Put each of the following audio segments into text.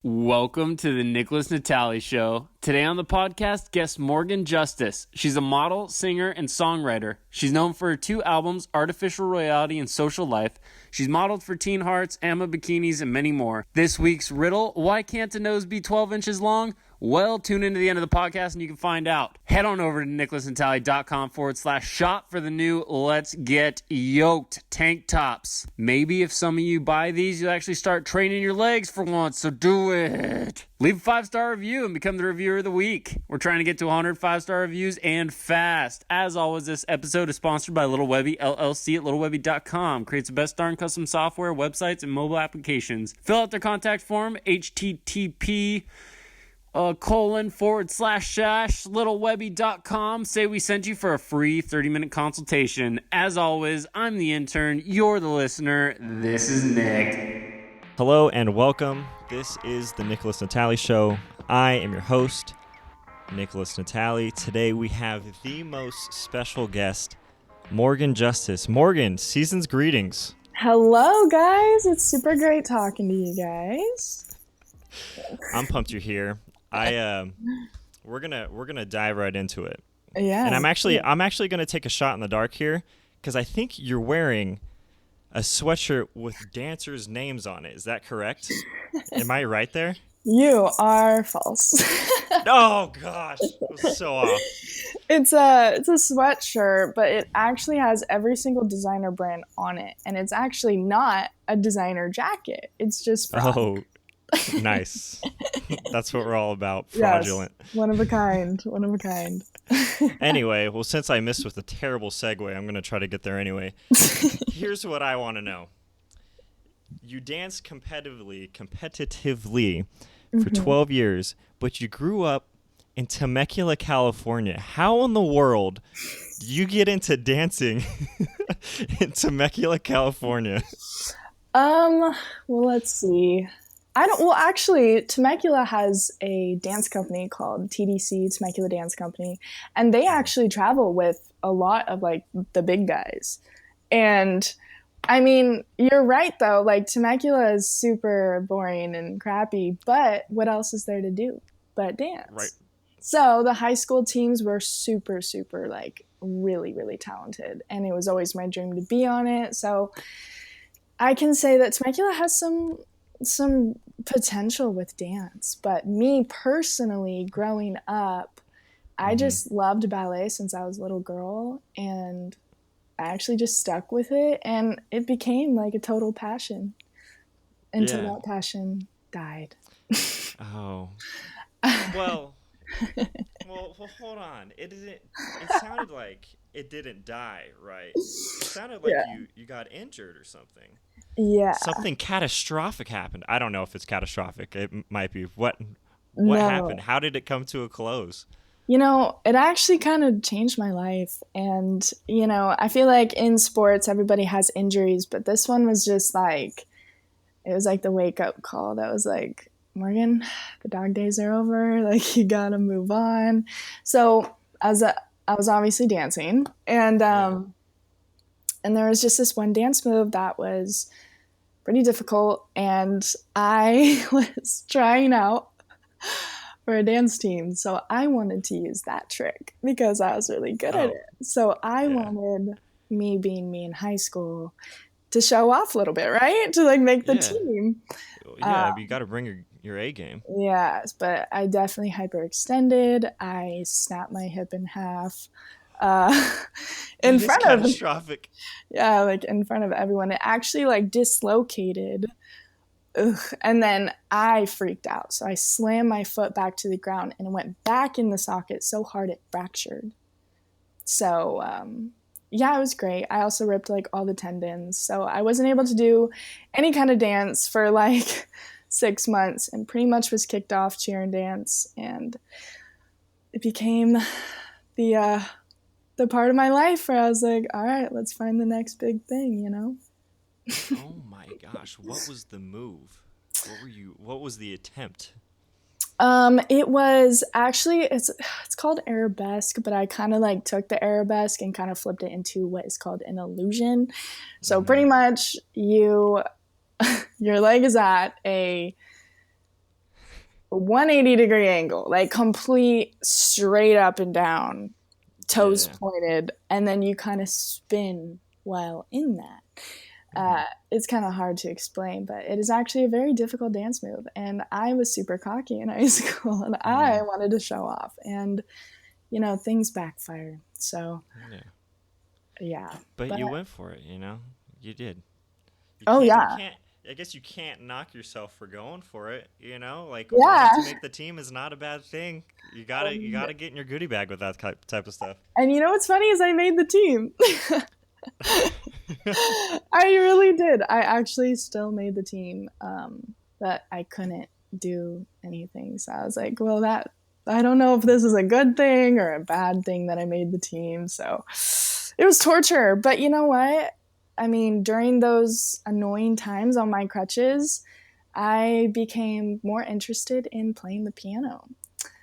Welcome to the Nickolas Natali Show. Today on the podcast, guest Morgan Justus. She's a model, singer, and songwriter. She's known for her 2 albums, Artificial Royalty and Social Life. She's modeled for Teen Hearts, Amma Bikinis, and many more. This week's riddle, why can't a nose be 12 inches long? Well, tune into the end of the podcast and you can find out. Head on over to nickolasnatali.com/shop for the new Let's Get Yoked tank tops. Maybe if some of you buy these, you'll actually start training your legs for once, so do it. Leave a 5-star review and become the reviewer of the week. We're trying to get to 100 5-star reviews and fast. As always, this episode is sponsored by Little Webby LLC at littlewebby.com. Creates the best darn custom software, websites, and mobile applications. Fill out their contact form, http //littlewebby.com. Say we sent you for a free 30-minute consultation. As always, I'm the intern. You're the listener. This is Nick. Hello and welcome. This is the Nickolas Natali Show. I am your host, Nickolas Natali. Today we have the most special guest, Morgan Justus. Morgan, season's greetings. Hello, guys. It's super great talking to you guys. I'm pumped you're here. We're gonna dive right into it. Yeah. And I'm actually gonna take a shot in the dark here because I think you're wearing a sweatshirt with dancers' names on it. Is that correct? Am I right there? You are false. Oh gosh, it was so off. It's a sweatshirt, but it actually has every single designer brand on it, and it's actually not a designer jacket. It's just fun. Oh, nice. That's what we're all about. Fraudulent. Yes, one of a kind. Anyway, well, since I missed with a terrible segue, I'm going to try to get there anyway. Here's what I want to know. You danced competitively for 12 years, but you grew up in Temecula, California. How in the world do you get into dancing in Temecula, California? Well, let's see. Actually, Temecula has a dance company called TDC, Temecula Dance Company, and they actually travel with a lot of, like, the big guys. And, I mean, you're right, though. Like, Temecula is super boring and crappy, but what else is there to do but dance? Right. So the high school teams were super, super, like, really, really talented, and it was always my dream to be on it. So I can say that Temecula has some potential with dance, but me personally, growing up, I just loved ballet since I was a little girl, and I actually just stuck with it, and it became like a total passion until that passion died. Oh, well, hold on. It sounded like it didn't die, right? It sounded like you got injured or something. Yeah. Something catastrophic happened. I don't know if it's catastrophic. It might be. What No. happened? How did it come to a close? You know, it actually kind of changed my life. And, you know, I feel like in sports, everybody has injuries, but this one was just like, it was like the wake-up call that was like, Morgan, the dog days are over. Like, you gotta move on. So I was obviously dancing, and there was just this one dance move that was pretty difficult, and I was trying out for a dance team, so I wanted to use that trick because I was really good at it. So I wanted, me being me in high school, to show off a little bit, right? To, like, make the team. Yeah, you got to bring your A game. Yes, but I definitely hyperextended. I snapped my hip in half. In front of catastrophic. Yeah, like in front of everyone. It actually, like, dislocated. And then I freaked out. So I slammed my foot back to the ground and it went back in the socket so hard it fractured. So yeah, it was great. I also ripped, like, all the tendons. So I wasn't able to do any kind of dance for like 6 months, and pretty much was kicked off cheer and dance. And it became the part of my life where I was like, all right, let's find the next big thing, you know? Oh my gosh, what was the move? What was the attempt? It was actually, it's called Arabesque, but I kind of like took the Arabesque and kind of flipped it into what is called an illusion. So pretty much your leg is at a 180-degree angle, like complete straight up and down, toes Yeah. pointed, and then you kind of spin while in that. It's kind of hard to explain, but it is actually a very difficult dance move. And I was super cocky in high school, and I wanted to show off, and things backfired. So Yeah. yeah, But you went for it, You did. oh You yeah, can't. I guess you can't knock yourself for going for it. Like yeah. wanting to make the team is not a bad thing. You gotta get in your goodie bag with that type of stuff. And what's funny is I made the team. I really did. I actually still made the team, but I couldn't do anything. So I was like, well, I don't know if this is a good thing or a bad thing that I made the team. So it was torture. But you know what? I mean, during those annoying times on my crutches, I became more interested in playing the piano.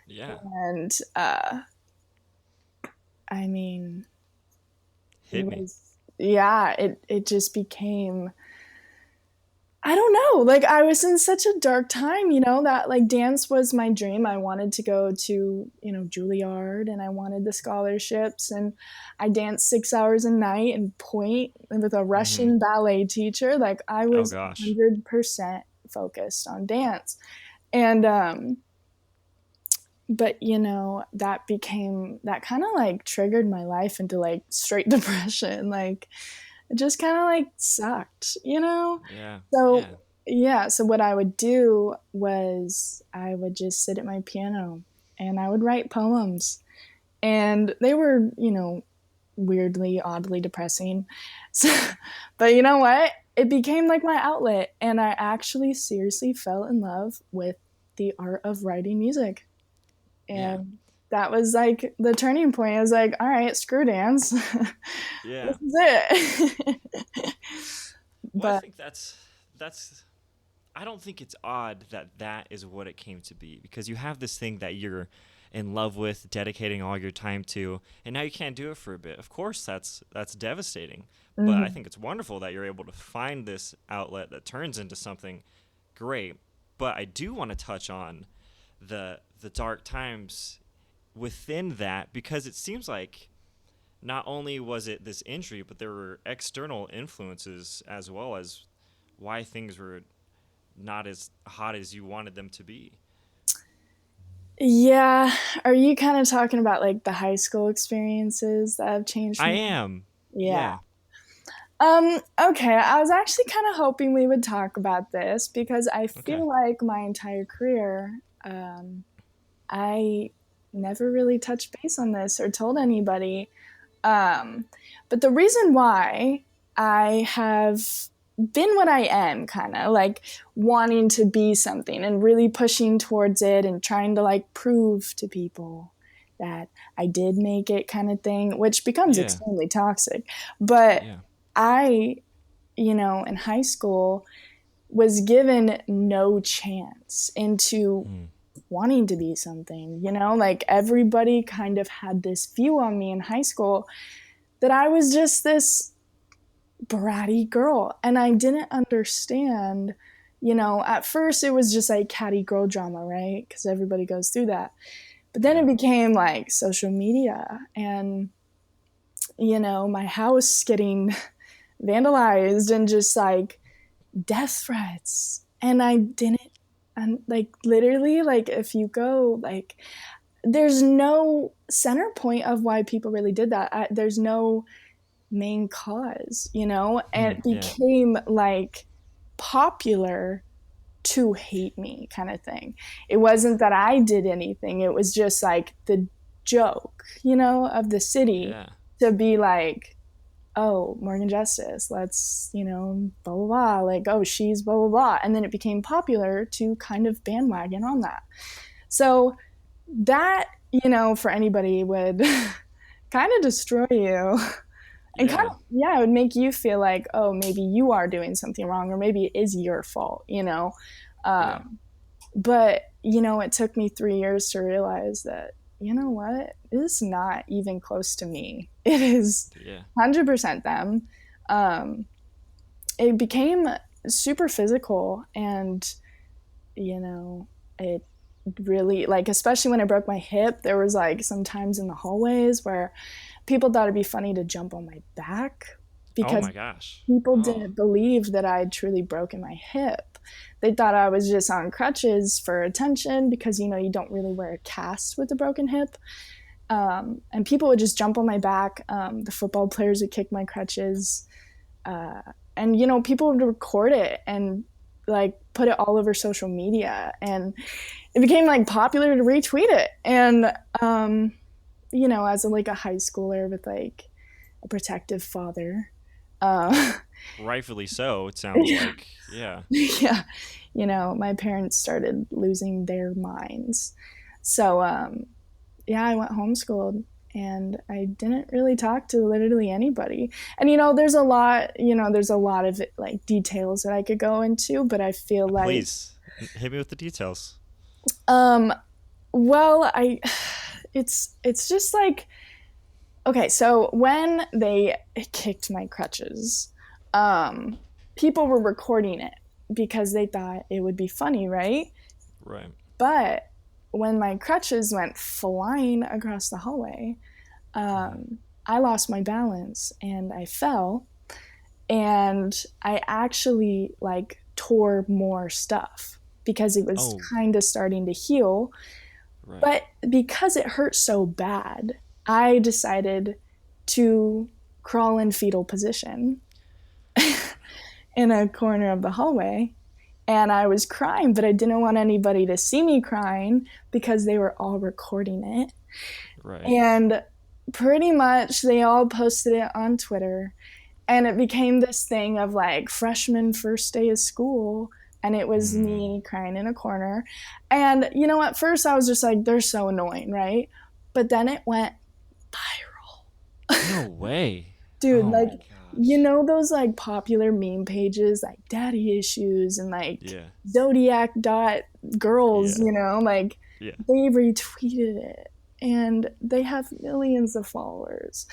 Yeah. And I mean, it just became, I don't know, like I was in such a dark time, that like dance was my dream. I wanted to go to, Juilliard, and I wanted the scholarships, and I danced 6 hours a night and point with a Russian ballet teacher. Like I was 100% focused on dance. And but that kind of like triggered my life into like straight depression. Like it just kind of like sucked. Yeah. So so what I would do was I would just sit at my piano and I would write poems, and they were weirdly, oddly depressing. So, but you know what, it became like my outlet, and I actually seriously fell in love with the art of writing music. And that was like the turning point. I was like, all right, screw dance. Yeah. This is it. Well, I think that's. I don't think it's odd that is what it came to be, because you have this thing that you're in love with, dedicating all your time to, and now you can't do it for a bit. Of course, that's devastating. But I think it's wonderful that you're able to find this outlet that turns into something great. But I do want to touch on the dark times within that, because it seems like not only was it this injury, but there were external influences as well as why things were not as hot as you wanted them to be. Yeah. Are you kind of talking about like the high school experiences that have changed me? I am. Yeah. Okay. I was actually kind of hoping we would talk about this, because I feel like my entire career, I never really touched base on this or told anybody. But the reason why I have been what I am, kind of like wanting to be something and really pushing towards it and trying to like prove to people that I did make it, kind of thing, which becomes extremely toxic. But I, in high school was given no chance into wanting to be something, like everybody kind of had this view on me in high school that I was just this bratty girl, and I didn't understand. At first it was just like catty girl drama, right? Because everybody goes through that. But then it became like social media, and my house getting vandalized, and just like death threats. And I didn't, and like literally, like if you go, like there's no center point of why people really did that. There's no main cause, and it became like popular to hate me, kind of thing. It wasn't that I did anything. It was just like the joke, of the city to be like, oh, Morgan Justus, let's, blah, blah, blah, like, oh, she's blah, blah, blah. And then it became popular to kind of bandwagon on that. So that, for anybody would kind of destroy you. And kind of, it would make you feel like, oh, maybe you are doing something wrong, or maybe it is your fault, But, it took me 3 years to realize that, what? It's not even close to me. It is 100% them. It became super physical, and, it really, like, especially when I broke my hip, there was like some times in the hallways where people thought it'd be funny to jump on my back Oh because my gosh. people Oh, didn't believe that I had truly broken my hip. They thought I was just on crutches for attention because, you don't really wear a cast with a broken hip. And people would just jump on my back. The football players would kick my crutches. And, people would record it and like put it all over social media. And it became like popular to retweet it. And, as like a high schooler with like a protective father, rightfully so, it sounds like. Yeah. yeah, my parents started losing their minds. So, yeah, I went homeschooled and I didn't really talk to literally anybody. And there's a lot of like details that I could go into, but I feel like Please hit me with the details. um well, I it's just like, okay, so when they kicked my crutches, people were recording it because they thought it would be funny, right? Right. But when my crutches went flying across the hallway, I lost my balance and I fell, and I actually like tore more stuff because it was Oh, kind of starting to heal. right. But because it hurt so bad, I decided to crawl in fetal position in a corner of the hallway. And I was crying, but I didn't want anybody to see me crying because they were all recording it. Right. And pretty much they all posted it on Twitter. And it became this thing of like freshman first day of school. And it was me crying in a corner. And, at first I was just like, they're so annoying, right? But then it went viral. No way. Dude, Oh like, my gosh. those like popular meme pages like Daddy Issues and like Yeah. Zodiac dot girls, Yeah. like Yeah. they retweeted it and they have millions of followers.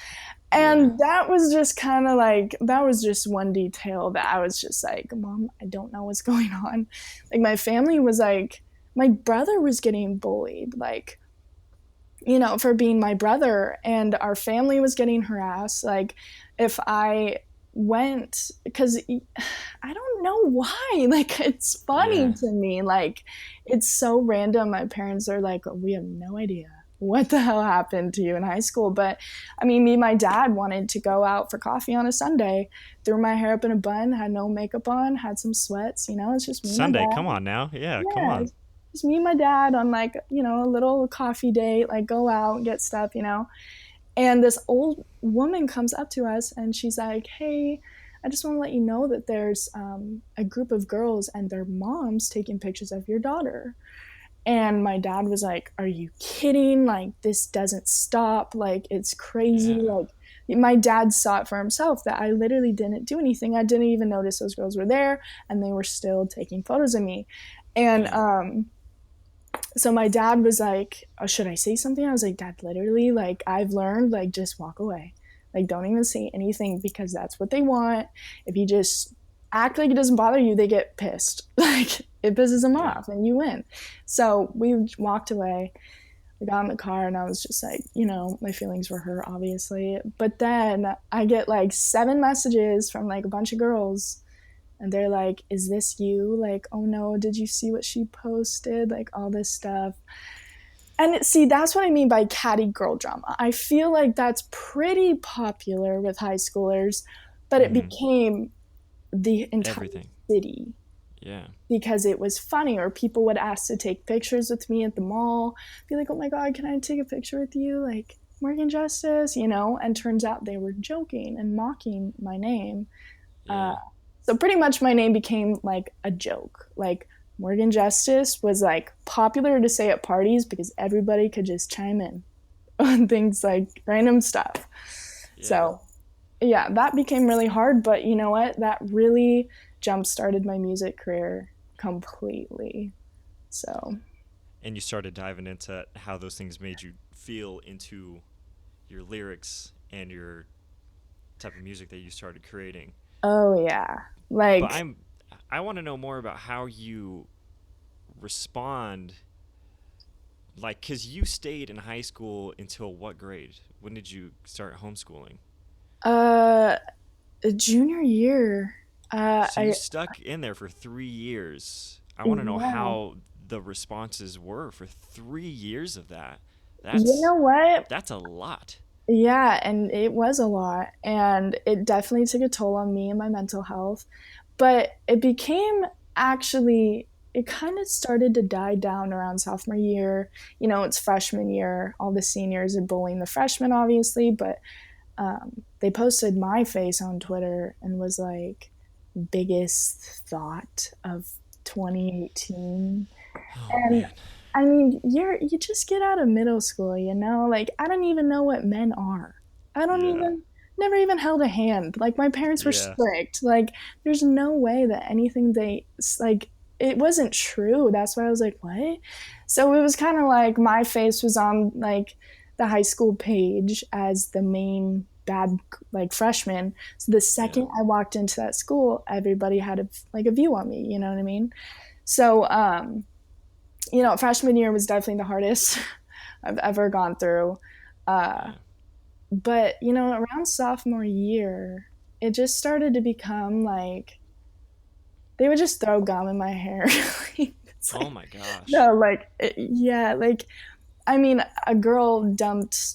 Yeah. And that was just kind of like, that was just one detail that I was just like, Mom, I don't know what's going on. Like, my family was like, my brother was getting bullied, like, for being my brother, and our family was getting harassed. Like, if I went, because I don't know why, like, it's funny Yeah. to me. Like, it's so random. My parents are like, we have no idea what the hell happened to you in high school. But I mean, me and my dad wanted to go out for coffee on a Sunday, threw my hair up in a bun, had no makeup on, had some sweats, it's just me and my Sunday, come dad. on now. Yeah, come Yeah, on. just me and my dad on like, a little coffee date, like go out and get stuff. And this old woman comes up to us and she's like, hey, I just want to let you know that there's a group of girls and their moms taking pictures of your daughter. And my dad was like, are you kidding? Like, this doesn't stop. Like, it's crazy. Yeah. Like, my dad saw it for himself that I literally didn't do anything. I didn't even notice those girls were there and they were still taking photos of me. And Yeah. so my dad was like, oh, should I say something? I was like, Dad, literally, like, I've learned, like, just walk away. Like, don't even say anything because that's what they want. If you just act like it doesn't bother you, they get pissed. Like, it pisses them Yeah. off and you win. So we walked away. We got in the car and I was just like, my feelings were hurt, obviously. But then I get like 7 messages from like a bunch of girls. And they're like, is this you? Like, oh no, did you see what she posted? Like, all this stuff. And see, that's what I mean by catty girl drama. I feel like that's pretty popular with high schoolers, but it became the entire Everything. city Yeah. because it was funny. Or people would ask to take pictures with me at the mall, be like, oh my God, can I take a picture with you? Like, Morgan Justus, and turns out they were joking and mocking my name. Yeah. So pretty much my name became like a joke. Like, Morgan Justus was like popular to say at parties because everybody could just chime in on things like random stuff. Yeah. So yeah, that became really hard, but you know what? That really jump started my music career completely. So And you started diving into how those things made you feel into your lyrics and your type of music that you started creating. oh yeah. But Like I want to know more about how you respond Like, because you stayed in high school until what grade? When did you start homeschooling? Uh, Junior year. So you I stuck in there for 3 years. I want to know Yeah. how the responses were for 3 years of that. You That's know what? that's a lot. Yeah, and it was a lot, and it definitely took a toll on me and my mental health. But it became actually, it kind of started to die down around sophomore year. It's freshman year. All the seniors are bullying the freshmen, obviously, but they posted my face on Twitter and was like, biggest thought of 2018. Oh And man. I mean, you just get out of middle school, like I don't even know what men are. I don't Yeah. even never even held a hand. Like my parents were Yeah. strict. Like there's no way that anything they like it wasn't true. That's why I was like, what? So it was kind of like my face was on like the high school page as the main bad like freshman. So the Yeah. second I walked into that school, everybody had a view on me, you know what I mean? So freshman year was definitely the hardest I've ever gone through. Uh, Yeah. but, around sophomore year, it just started to become like they would just throw gum in my hair. It's Oh like, my gosh. no, like, yeah, like, I mean, a girl dumped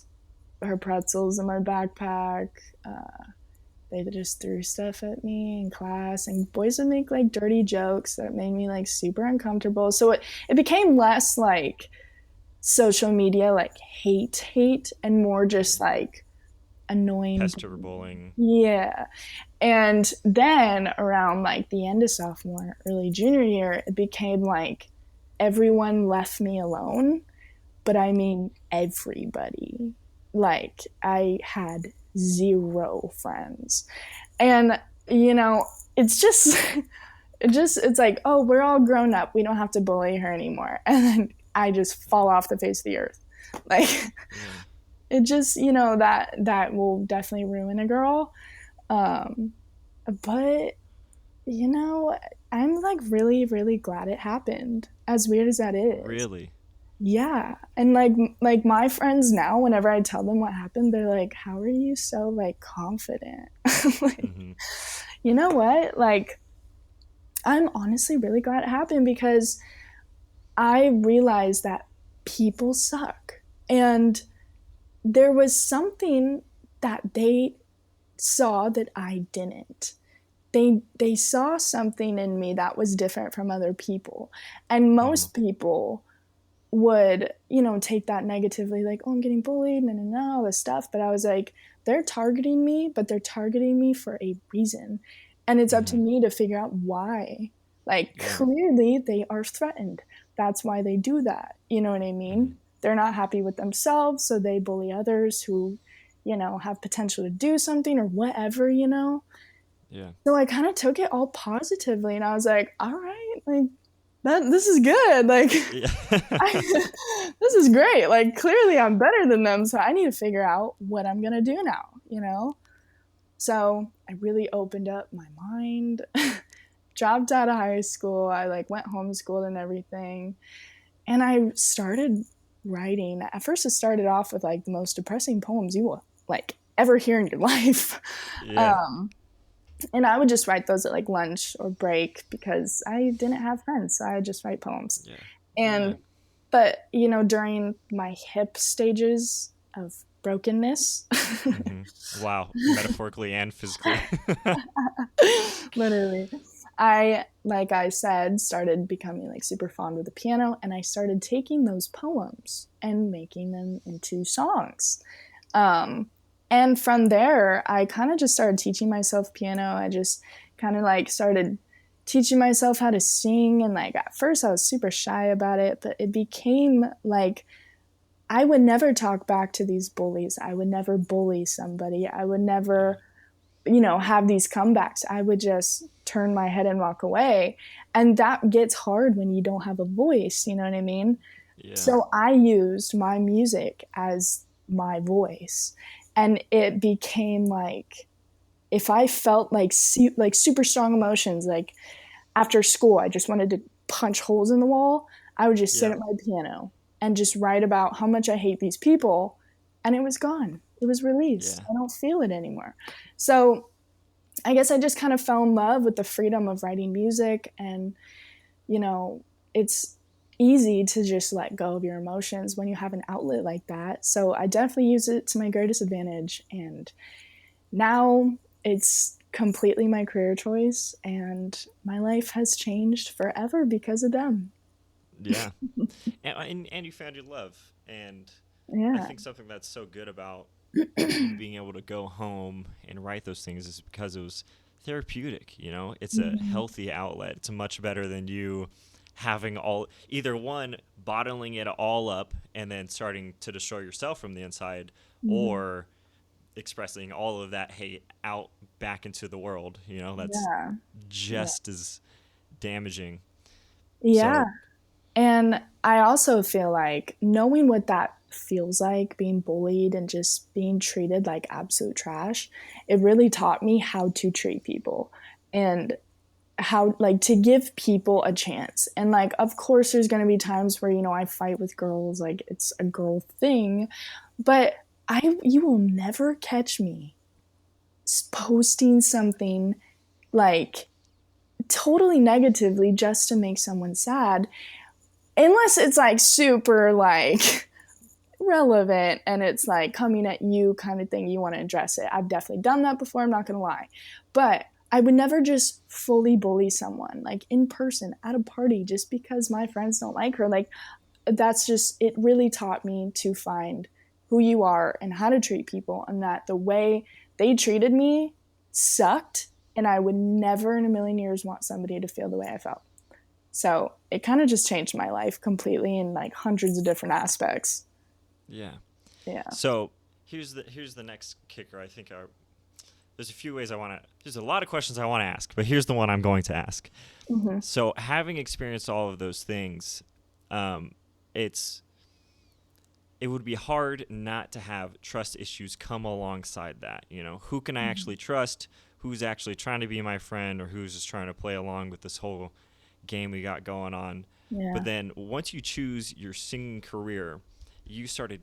her pretzels in my backpack. They just threw stuff at me in class, and boys would make like dirty jokes that made me like super uncomfortable. So it became less like social media like hate and more just Yeah. like annoying. Pester bowling. Yeah. And then around like the end of sophomore, early junior year, it became like everyone left me alone. But I mean everybody. Like I had zero friends. And it's just it's like, oh, we're all grown up. We don't have to bully her anymore. And then I just fall off the face of the earth. Like Yeah. it just, that will definitely ruin a girl. Um, but you know, I'm like really, really glad it happened. As weird as that is. Really? Yeah. And like my friends now, whenever I tell them what happened, they're like, "How are you so like confident?" Like, Hmm. you know what? Like I'm honestly really glad it happened because I realized that people suck. And there was something that they saw that I didn't. They saw something in me that was different from other people. And Hmm. most people would, take that negatively, like, oh, I'm getting bullied, no, all this stuff. But I was like, they're targeting me, but they're targeting me for a reason. And it's up to Hmm. me to figure out why. Like, Yeah. clearly they are threatened. That's why they do that. You know what I Hmm. mean? They're not happy with themselves, so they bully others who, have potential to do something or whatever. Yeah. So I kind of took it all positively and I was like, all right, like this is good. Like Yeah. this is great. Like clearly I'm better than them, so I need to figure out what I'm going to do now. So I really opened up my mind. Dropped out of high school. I like went homeschooled and everything. And I started writing. At first it started off with like the most depressing poems you will like ever hear in your life. Yeah. Um and I would just write those at like lunch or break because I didn't have friends, so I would just write poems. Yeah. Yeah. And but during my hip stages of brokenness, Hmm. Wow. Metaphorically and physically. literally, I, like I said, started becoming like super fond with the piano, and I started taking those poems and making them into songs. Um, and from there, I kind of just started teaching myself piano. I just kind of like started teaching myself how to sing. And like at first, I was super shy about it, but it became like I would never talk back to these bullies. I would never bully somebody. I would Yeah. never, have these comebacks. I would just turn my head and walk away. And that gets hard when you don't have a voice. You know what I mean? Yeah. So I used my music as my voice, and it became like if I felt like like super strong emotions, like after school, I just wanted to punch holes in the wall. I would just sit Yeah. at my piano and just write about how much I hate these people, and it was gone. It was released. Yeah. I don't feel it anymore. So I guess I just kind of fell in love with the freedom of writing music, and it's easy to just let go of your emotions when you have an outlet like that. So I definitely use it to my greatest advantage, and now it's completely my career choice, and my life has changed forever because of them. Yeah. And you found your love. And I Yeah. think something that's so good about you being able to go home and write those things is because it was therapeutic. It's a Mhm. healthy outlet. It's much better than you having either one, bottling it all up and then starting to destroy yourself from the inside, Mhm. or expressing all of that hate out back into the world. That's Yeah. Yeah. just as damaging. Yeah. So And I also feel like knowing what that feels like, being bullied and just being treated like absolute trash, it really taught me how to treat people, and how, like, to give people a chance. And like, of course there's going to be times where I fight with girls, like it's a girl thing, but you will never catch me posting something like totally negatively just to make someone sad, unless it's like super like relevant and it's like coming at you kind of thing, you want to address it. I've definitely done that before, I'm not gonna lie. But I would never just fully bully someone like in person at a party just because my friends don't like her. Like, that's just, it really taught me to find who you are and how to treat people, and that the way they treated me sucked, and I would never in a million years want somebody to feel the way I felt. So it kind of just changed my life completely in like hundreds of different aspects. yeah. Yeah. So here's the next kicker. I think there's a few ways there's a lot of questions I want to ask, but here's the one I'm going to ask. Mm-hmm. So having experienced all of those things, um, it would be hard not to have trust issues come alongside that. Who can I actually trust? Who's actually trying to be my friend, or who's just trying to play along with this whole game we got going on? Yeah. But then once you choose your singing career, you started,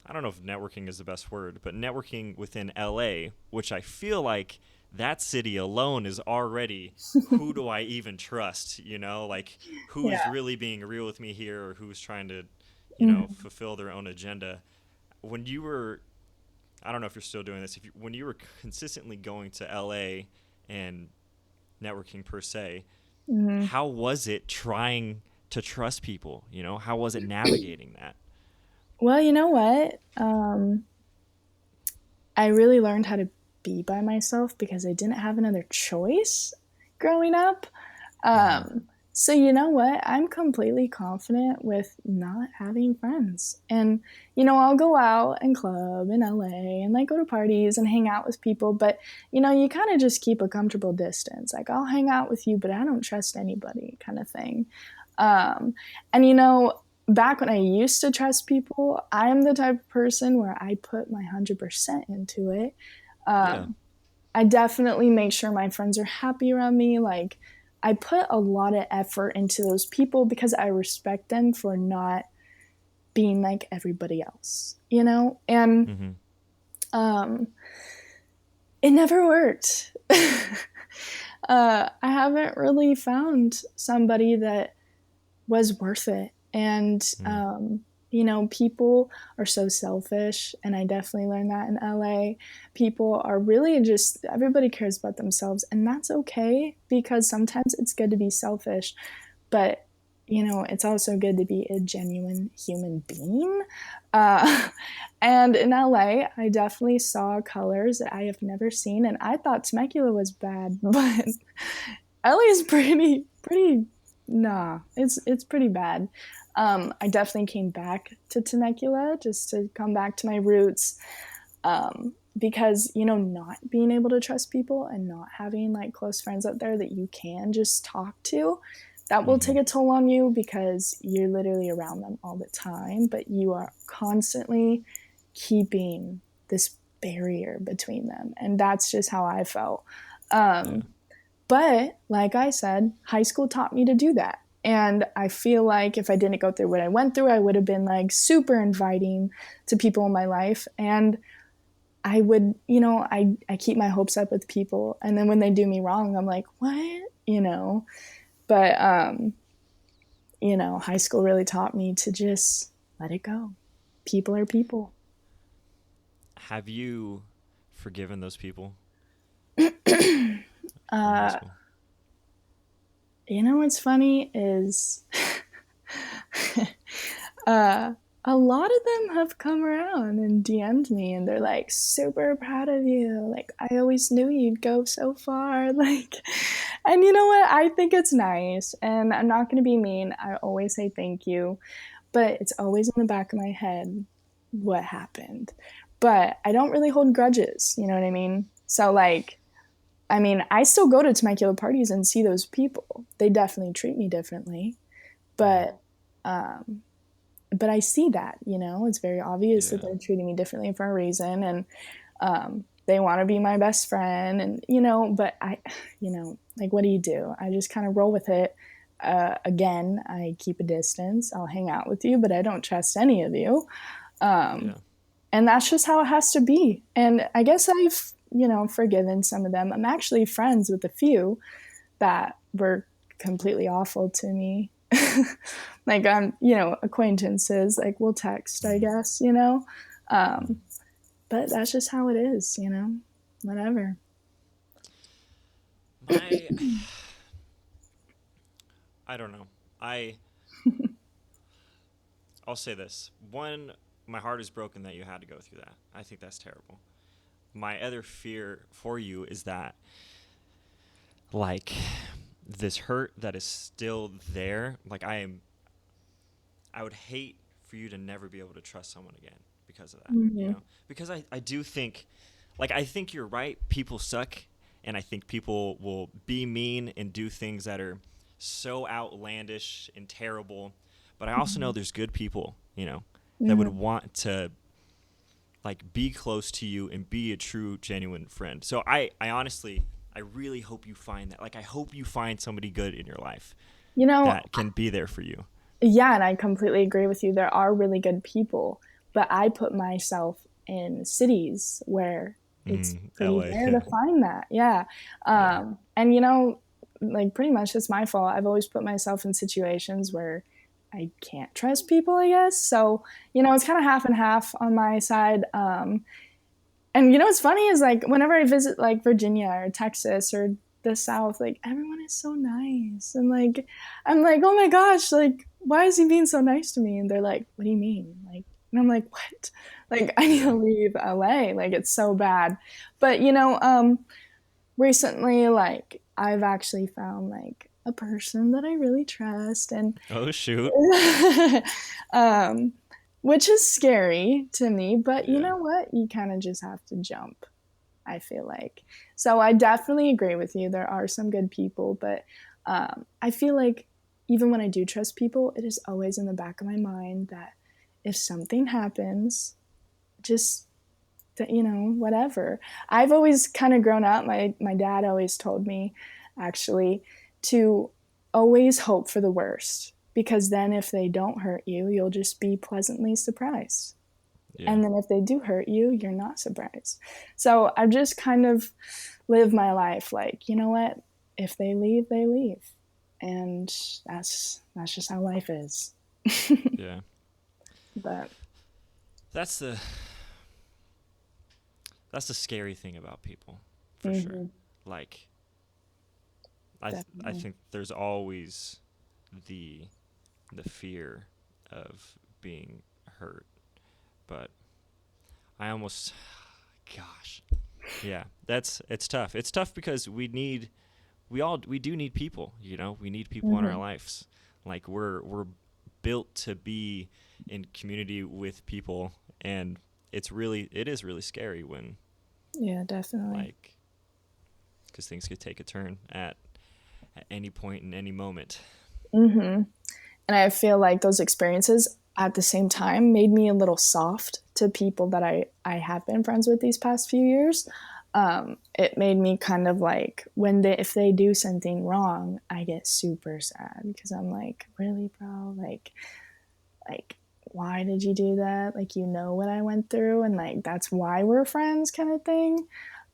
I don't know if networking is the best word, but networking within LA, which I feel like that city alone is already, who do I even trust? Like, who is Yeah. really being real with me here, or who's trying to, Mm-hmm. fulfill their own agenda. When you were, I don't know if you're still doing this, when you were consistently going to LA and networking per se, Mm-hmm. how was it trying to trust people? How was it navigating that? Well, you know what? I really learned how to be by myself because I didn't have another choice growing up. Mm-hmm. So you know what? I'm completely confident with not having friends. And I'll go out and club in LA and like go to parties and hang out with people, but you kind of just keep a comfortable distance. Like, I'll hang out with you, but I don't trust anybody, kind of thing. And back when I used to trust people, I'm the type of person where I put my 100% into it. Yeah. Um, I definitely make sure my friends are happy around me. Like, I put a lot of effort into those people because I respect them for not being like everybody else, And Mm-hmm. um, it never worked. I haven't really found somebody that was worth it. And, Mm. people are so selfish. And I definitely learned that in LA. People are really just, everybody cares about themselves. And that's okay, because sometimes it's good to be selfish. But, it's also good to be a genuine human being. Uh, and in LA, I definitely saw colors that I have never seen. And I thought Temecula was bad, but LA is pretty. Nah, it's pretty bad. I definitely came back to Temecula just to come back to my roots, because not being able to trust people and not having like close friends out there that you can just talk to, that will Mm-hmm. take a toll on you, because you're literally around them all the time, but you are constantly keeping this barrier between them, and that's just how I felt. Yeah. But like I said, high school taught me to do that. And I feel like if I didn't go through what I went through, I would have been like super inviting to people in my life. And I would, I keep my hopes up with people. And then when they do me wrong, I'm like, what? But, high school really taught me to just let it go. People are people. Have you forgiven those people? What's funny is a lot of them have come around and DM'd me, and they're like, super proud of you. Like, I always knew you'd go so far. Like, and you know what? I think it's nice, and I'm not going to be mean. I always say thank you, but it's always in the back of my head what happened. But I don't really hold grudges. You know what I mean? So, like, I still go to Temecula parties and see those people. They definitely treat me differently, but I see that, it's very obvious that they're treating me differently for a reason, and they want to be my best friend, and but I, like, what do you do? I just kind of roll with it. Again, I keep a distance. I'll hang out with you, but I don't trust any of you, and that's just how it has to be. And I guess I've forgiven some of them. I'm actually friends with a few that were completely awful to me. Like, acquaintances, like, we'll text, I guess, but that's just how it is, whatever. I don't know. I'll say this. One, my heart is broken that you had to go through that. I think that's terrible. My other fear for you is that, like, this hurt that is still there, like, I would hate for you to never be able to trust someone again because of that, because I do think, like, I think you're right. People suck, and I think people will be mean and do things that are so outlandish and terrible, but I also know there's good people, that would want to, like, be close to you and be a true, genuine friend. So I honestly, I really hope you find that. Like, I hope you find somebody good in your life that can be there for you. Yeah, and I completely agree with you. There are really good people, but I put myself in cities where it's pretty LA. rare to find that. Yeah. And, like, pretty much it's my fault. I've always put myself in situations where I can't trust people, I guess. So, it's kind of half and half on my side. And what's funny is, like, whenever I visit, like, Virginia or Texas or the South, like, everyone is so nice. And, like, I'm like, oh my gosh, like, why is he being so nice to me? And they're like, what do you mean? Like, and I'm like, what? Like, I need to leave LA. Like, it's so bad. But, recently, like, I've actually found, like, a person that I really trust. And oh, shoot. Which is scary to me, but you know what? You kind of just have to jump, I feel like. So I definitely agree with you. There are some good people, but I feel like even when I do trust people, it is always in the back of my mind that if something happens, just, whatever. I've always kind of grown up. My dad always told me, actually, to always hope for the worst, because then if they don't hurt you, you'll just be pleasantly surprised. Yeah. And then if they do hurt you, you're not surprised. So I've just kind of lived my life like, you know what? If they leave, they leave. And that's just how life is. Yeah. But that's the scary thing about people, for sure. Like, I think there's always the fear of being hurt, but I almost, gosh, yeah, it's tough. It's tough because we do need people, we need people in our lives. Like, we're built to be in community with people, and it is really scary when, definitely, like, because things could take a turn at any point in any moment. And I feel like those experiences at the same time made me a little soft to people that I have been friends with these past few years. it made me kind of like if they do something wrong, I get super sad because I'm like, really, bro? Like, why did you do that? Like, you know what I went through, and like that's why we're friends, kind of thing.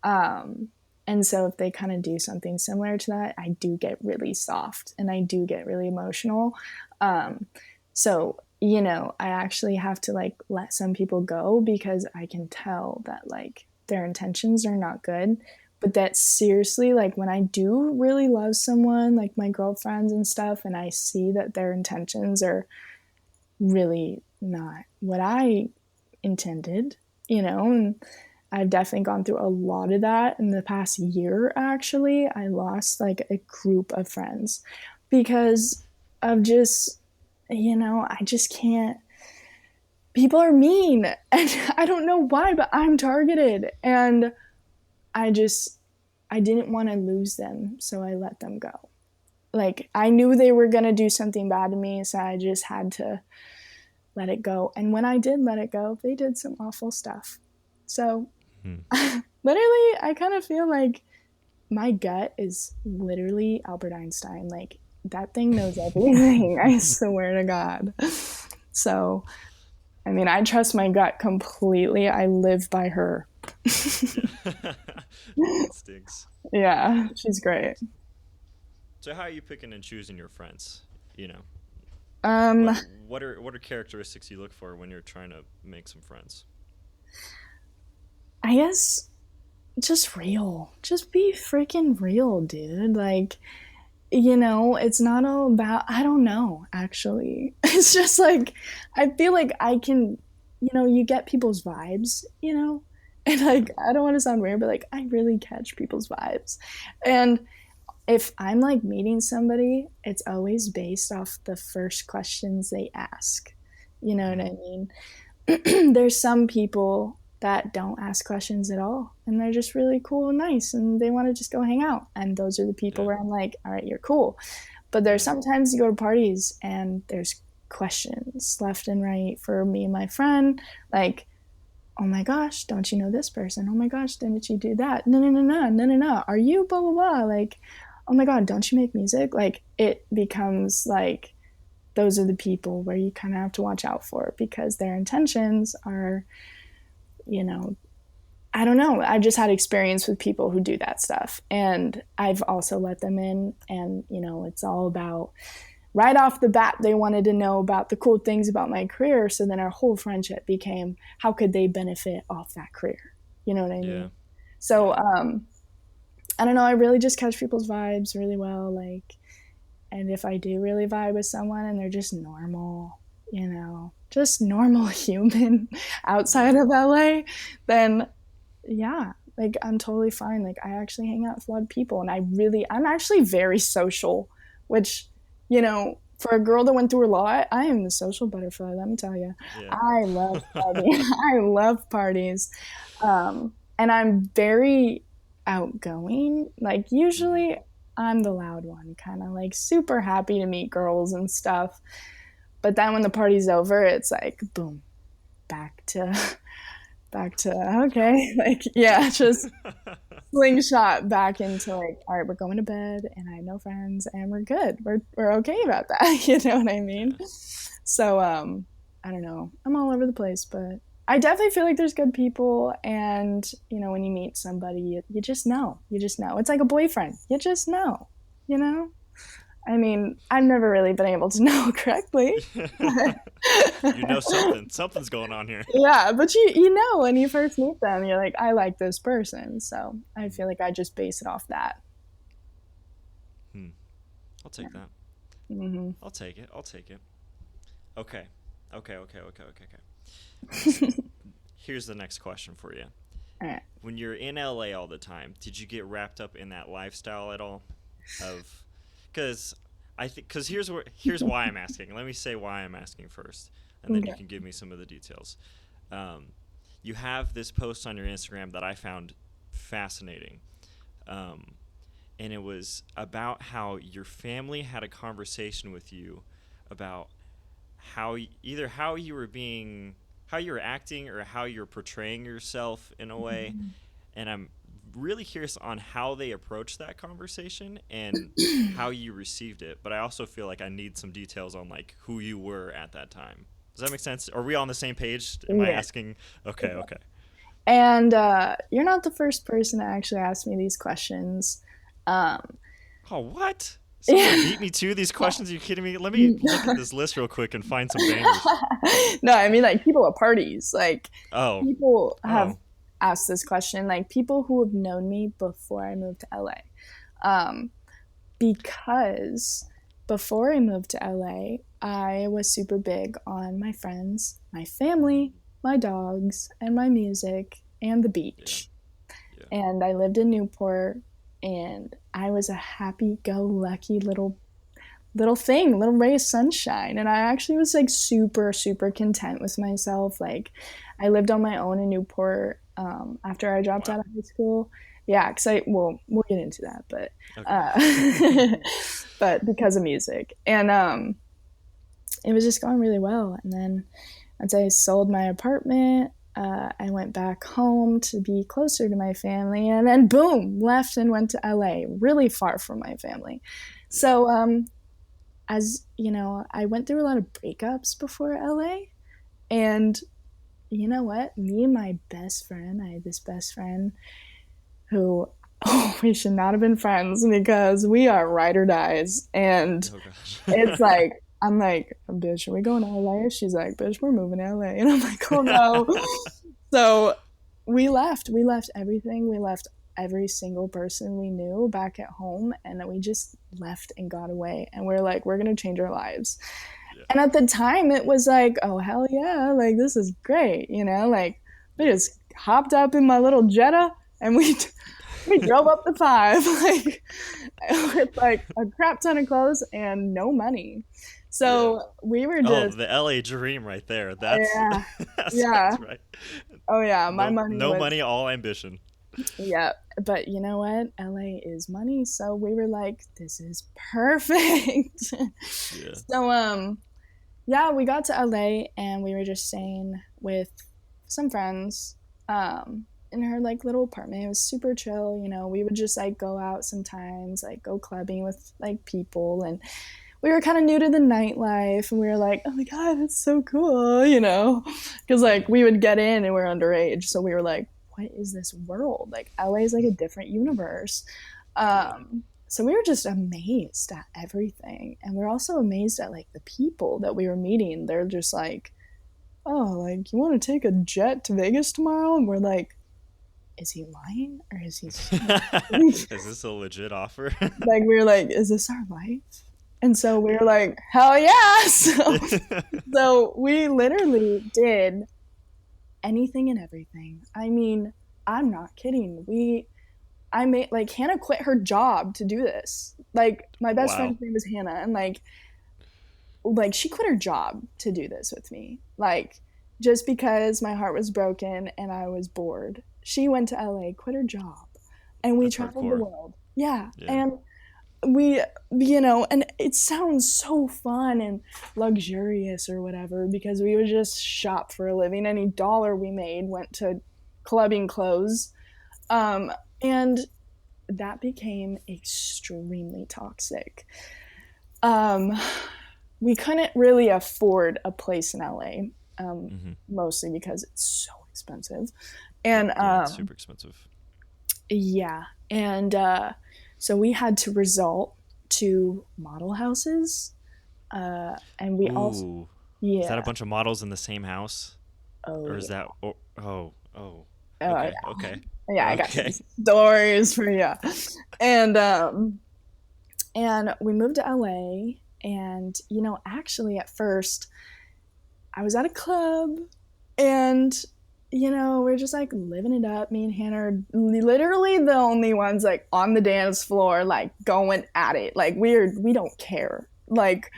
And so if they kind of do something similar to that, I do get really soft and I do get really emotional. So, you know, I actually have to like let some people go because I can tell that like their intentions are not good. But that seriously, like when I do really love someone, like my girlfriends and stuff, and I see that their intentions are really not what I intended, you know, and I've definitely gone through a lot of that in the past year. Actually, I lost like a group of friends because of just, you know, I just can't. People are mean, and I don't know why, but I'm targeted, and I didn't want to lose them, so I let them go. Like, I knew they were going to do something bad to me, so I just had to let it go. And when I did let it go, they did some awful stuff. So, literally, I kind of feel like my gut is literally Albert Einstein. Like, that thing knows everything. I swear to God. So, I mean, I trust my gut completely. I live by her. Instincts. Yeah, she's great. So how are you picking and choosing your friends? You know, Um, what are characteristics you look for when you're trying to make some friends? I guess just real. Just be freaking real, dude. Like, you know, it's not all about, I don't know, actually. It's just like, I feel like I can, you know, you get people's vibes, you know? And like, I don't want to sound weird, but like, I really catch people's vibes. And if I'm like meeting somebody, it's always based off the first questions they ask. You know what I mean? There's some people that don't ask questions at all, and they're just really cool and nice, and they want to just go hang out. And those are the people where I'm like, all right, you're cool. But there's sometimes you go to parties and there's questions left and right for me and my friend, like, oh my gosh, don't you know this person? Oh my gosh, didn't you do that? No, no, no, no, no, no, no. Are you blah, blah, blah? Like, oh my God, don't you make music? Like, it becomes like, those are the people where you kind of have to watch out for because their intentions are, you know, I don't know. I just had experience with people who do that stuff. And I've also let them in. And, you know, it's all about right off the bat, they wanted to know about the cool things about my career. So then our whole friendship became how could they benefit off that career? You know what I mean? So, I don't know. I really just catch people's vibes really well. Like, and if I do really vibe with someone and they're just normal, you know, just normal human outside of LA, then yeah, like I'm totally fine. Like I actually hang out with a lot of people and I'm actually very social, which, you know, for a girl that went through a lot, I am the social butterfly, let me tell you. I love parties. I love parties. And I'm very outgoing. Like usually I'm the loud one, kind of like super happy to meet girls and stuff. But then when the party's over, it's like boom, back to okay, like yeah, just slingshot back into like, all right, we're going to bed, and I have no friends, and we're good. We're okay about that. You know what I mean? So I don't know. I'm all over the place, but I definitely feel like there's good people, and you know, when you meet somebody, you just know. You just know. It's like a boyfriend. You just know. You know. I mean, I've never really been able to know correctly. You know something's going on here. Yeah, but you know when you first meet them, you're like, I like this person. So I feel like I just base it off that. I'll take that. Mm-hmm. I'll take it. Okay. Here's the next question for you. All right. When you're in LA all the time, did you get wrapped up in that lifestyle at all? Because here's why I'm asking. Let me say why I'm asking first, and then you can give me some of the details. You have this post on your Instagram that I found fascinating, and it was about how your family had a conversation with you about how you were acting or how you're portraying yourself in a way, and I'm really curious on how they approached that conversation and how you received it. But I also feel like I need some details on like who you were at that time. Does that make sense? Are we on the same page? Am I asking? Okay, okay. And you're not the first person to actually ask me these questions. Oh, what? Someone beat me to these questions? Are you kidding me? Let me look at this list real quick and find some bangers. No, I mean like people at parties. Like people have Oh. asked this question. Like people who have known me before I moved to LA. Because before I moved to LA, I was super big on my friends, my family, my dogs, and my music, and the beach. Yeah. And I lived in Newport, and I was a happy-go-lucky little thing, little ray of sunshine. And I actually was like super, super content with myself. Like I lived on my own in Newport after I dropped out of high school. Yeah, because we'll get into that, but but because of music. And it was just going really well. And then once I sold my apartment, I went back home to be closer to my family, and then boom, left and went to LA, really far from my family. So as you know, I went through a lot of breakups before LA, and you know what? Me and my best friend, I had this best friend who, we should not have been friends because we are ride or dies. And it's like, I'm like, bitch, are we going to LA? She's like, bitch, we're moving to LA. And I'm like, oh no. So we left everything. We left every single person we knew back at home, and we just left and got away. And we're like, we're going to change our lives. Yeah. And at the time it was like, oh, hell yeah. Like, this is great. You know, like we just hopped up in my little Jetta and we drove up the 5, like with like a crap ton of clothes and no money. So we were just... Oh, the LA dream right there. That's, yeah. That's right. Oh yeah, my money no was... money, all ambition. Yeah, but you know what? LA is money, so we were like, this is perfect. Yeah. So yeah, we got to LA and we were just staying with some friends in her like little apartment. It was super chill, you know. We would just like go out sometimes, like go clubbing with like people, and we were kind of new to the nightlife, and we were like, oh my god, it's so cool, you know, because like we would get in and we're underage, so we were like, what is this world? Like LA is like a different universe. So we were just amazed at everything, and we're also amazed at like the people that we were meeting. They're just like, oh, like, you want to take a jet to Vegas tomorrow? And we're like, is he lying or is he is this a legit offer? Like, we were like, is this our life? And so we were like, hell yeah. So we literally did anything and everything. I mean, I'm not kidding. I made, like, Hannah quit her job to do this. Like, my best friend's name is Hannah, and like she quit her job to do this with me. Like, just because my heart was broken and I was bored. She went to LA, quit her job, and we traveled the world. Yeah. And we, you know, and it sounds so fun and luxurious or whatever, because we would just shop for a living. Any dollar we made went to clubbing clothes. And that became extremely toxic. We couldn't really afford a place in LA, mostly because it's so expensive. And it's super expensive. Yeah. And so we had to resort to model houses. And we also... Yeah. Is that a bunch of models in the same house? Oh, or is that... Okay. Yeah. Okay. Yeah, I got some stories for you. And we moved to LA, and, you know, actually at first I was at a club, and, you know, we're just like living it up. Me and Hannah are literally the only ones like on the dance floor, like going at it. Like we don't care. Like,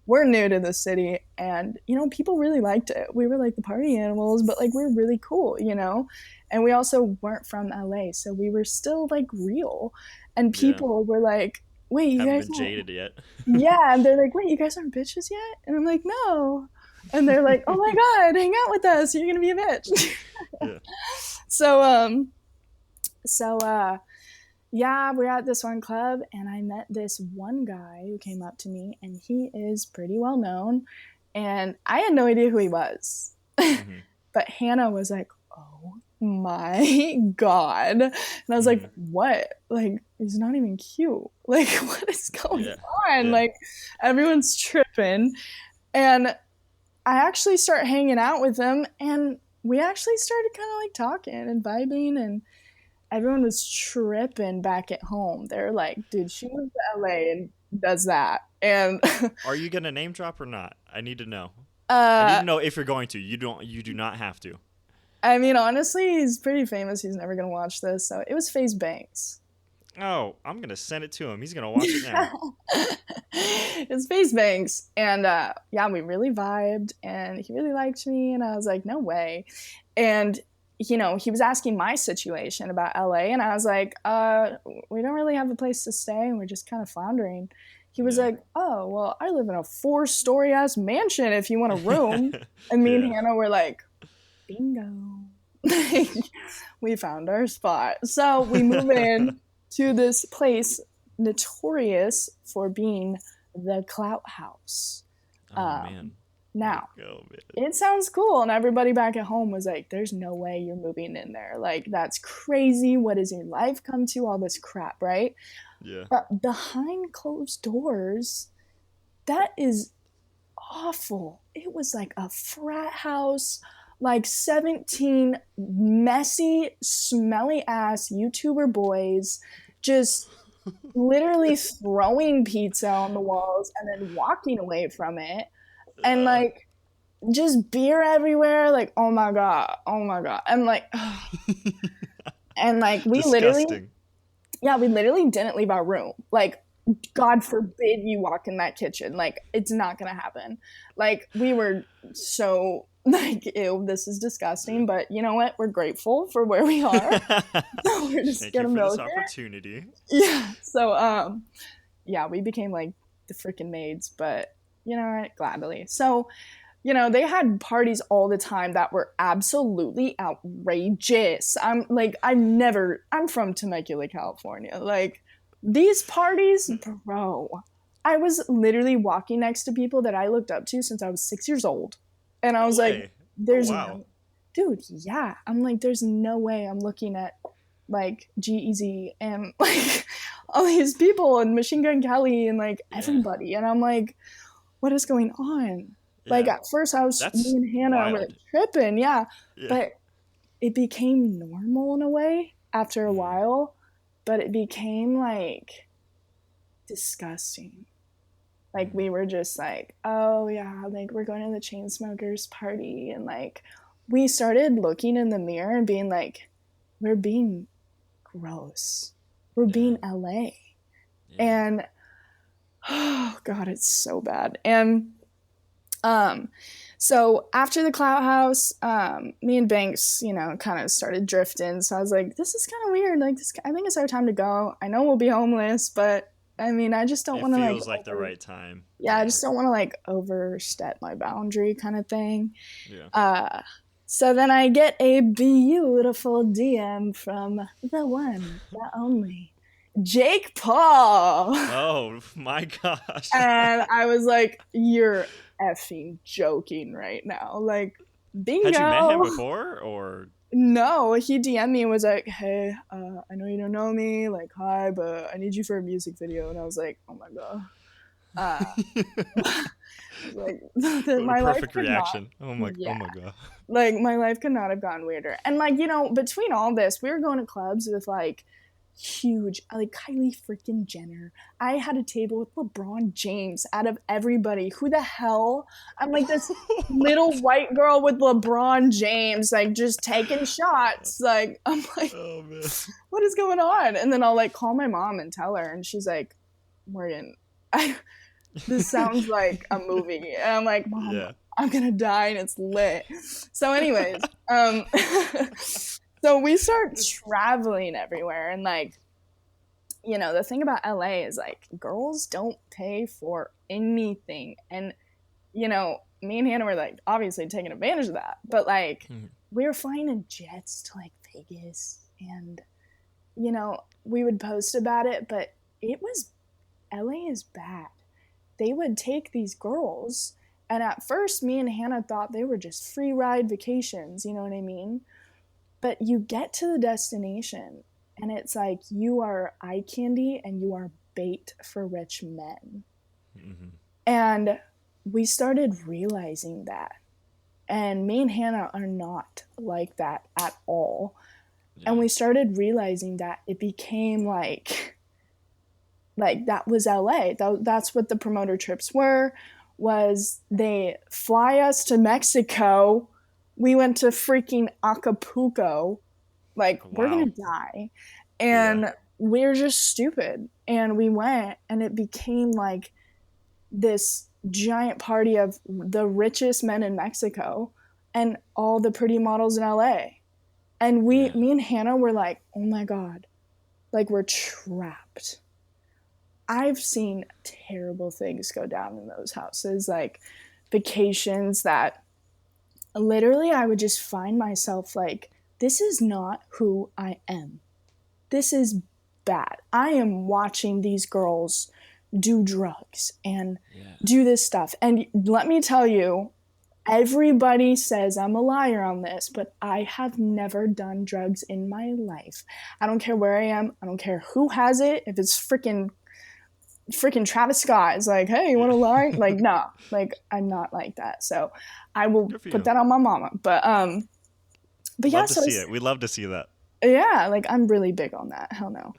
we're new to the city, and, you know, people really liked it. We were like the party animals, but like we're really cool, you know? And we also weren't from LA, so we were still like real. And people were like, wait, you haven't guys been jaded yet? Yeah, and they're like, wait, you guys aren't bitches yet? And I'm like, no. And they're like, oh my god, hang out with us, you're gonna be a bitch. So So, yeah, we're at this one club, and I met this one guy who came up to me, and he is pretty well known, and I had no idea who he was. Mm-hmm. But Hannah was like, oh my God. And I was like, what? Like, he's not even cute. Like, what is going on? Yeah. Like, everyone's tripping. And I actually start hanging out with him, and we actually started kind of like talking and vibing, and everyone was tripping back at home. They're like, dude, she moved to LA and does that. And Are you gonna name drop or not? I need to know. I need to know if you're going to. You do not have to. I mean, honestly, he's pretty famous. He's never gonna watch this. So it was FaZe Banks. Oh, I'm gonna send it to him. He's gonna watch it now. It's FaZe Banks. And yeah, we really vibed, and he really liked me, and I was like, no way. And you know, he was asking my situation about LA, and I was like, we don't really have a place to stay, and we're just kind of floundering. He was like, oh, well, I live in a 4-story ass mansion if you want a room. And me and Hannah were like, bingo. We found our spot. So we move in to this place notorious for being the Clout House. Oh, man. Now, it sounds cool, and everybody back at home was like, there's no way you're moving in there. Like, that's crazy. What does your life come to? All this crap, right? Yeah. But behind closed doors, that is awful. It was like a frat house, like 17 messy, smelly ass YouTuber boys just literally throwing pizza on the walls and then walking away from it. And like just beer everywhere, like oh my god, and like and like we Disgusting. literally didn't leave our room. Like, God forbid you walk in that kitchen. Like, it's not gonna happen. Like, we were so like, ew, this is disgusting. But you know what? We're grateful for where we are. So we're just Thank gonna you for milk this it. opportunity. Yeah. So yeah, we became like the freaking maids, but you know what? Gladly. So, you know, they had parties all the time that were absolutely outrageous. I'm from Temecula, California. Like, these parties, bro. I was literally walking next to people that I looked up to since I was 6 years old. And I was like, there's no, dude, yeah. I'm like, there's no way I'm looking at like G-Eazy and like all these people and Machine Gun Kelly and like everybody. And I'm like, what is going on? Yeah. Like at first I was, me and Hannah were tripping, but it became normal in a way after a while, but it became like disgusting. Like we were just like, oh yeah, like we're going to the Chainsmokers party, and like we started looking in the mirror and being like, we're being gross. We're being LA. And oh god, it's so bad. And so after the Clout House, me and Banks, you know, kind of started drifting. So I was like, this is kind of weird. Like, I think it's our time to go. I know we'll be homeless, but I mean, I just don't want to like. It feels like the right time. Yeah, I just don't want to like overstep my boundary, kind of thing. Yeah. So then I get a beautiful DM from the one, the only, Jake Paul. Oh my gosh. And I was like, you're effing joking right now. Like, bingo. Had you met him before, or? No, he DM'd me and was like, hey, I know you don't know me, like, hi, but I need you for a music video. And I was like, oh my god. Like, my perfect reaction. Oh my god. Like, my life could not have gone weirder. And like, you know, between all this, we were going to clubs with like huge, like Kylie freaking Jenner. I had a table with LeBron James. Out of everybody, who the hell? I'm like this little white girl with LeBron James, like just taking shots. Like, I'm like, oh man, what is going on? And then I'll like call my mom and tell her, and she's like, Morgan, this sounds like a movie. And I'm like, Mom, I'm gonna die, and it's lit. So anyways, so we start traveling everywhere, and like, you know, the thing about LA is like girls don't pay for anything. And, you know, me and Hannah were like obviously taking advantage of that. But like we were flying in jets to like Vegas, and we would post about it, but LA is bad. They would take these girls, and at first me and Hannah thought they were just free ride vacations, you know what I mean? But you get to the destination and it's like you are eye candy and you are bait for rich men. Mm-hmm. And we started realizing that. And me and Hannah are not like that at all. Yeah. And we started realizing that it became like that was LA. That's what the promoter trips were, was they fly us to Mexico. We went to freaking Acapulco. Like, wow. We're going to die. And we're just stupid. And we went, and it became like this giant party of the richest men in Mexico and all the pretty models in LA. And me and Hannah were like, oh my God, like we're trapped. I've seen terrible things go down in those houses, like vacations that literally I would just find myself like, this is not who I am. This is bad. I am watching these girls do drugs and do this stuff. And let me tell you, everybody says I'm a liar on this, but I have never done drugs in my life. I don't care where I am. I don't care who has it. If it's freaking Travis Scott is like, hey, you want to lie? Like, no, like I'm not like that. So I will put that on my mama. But yeah, love to see it. We love to see that. Yeah, like I'm really big on that. Hell no.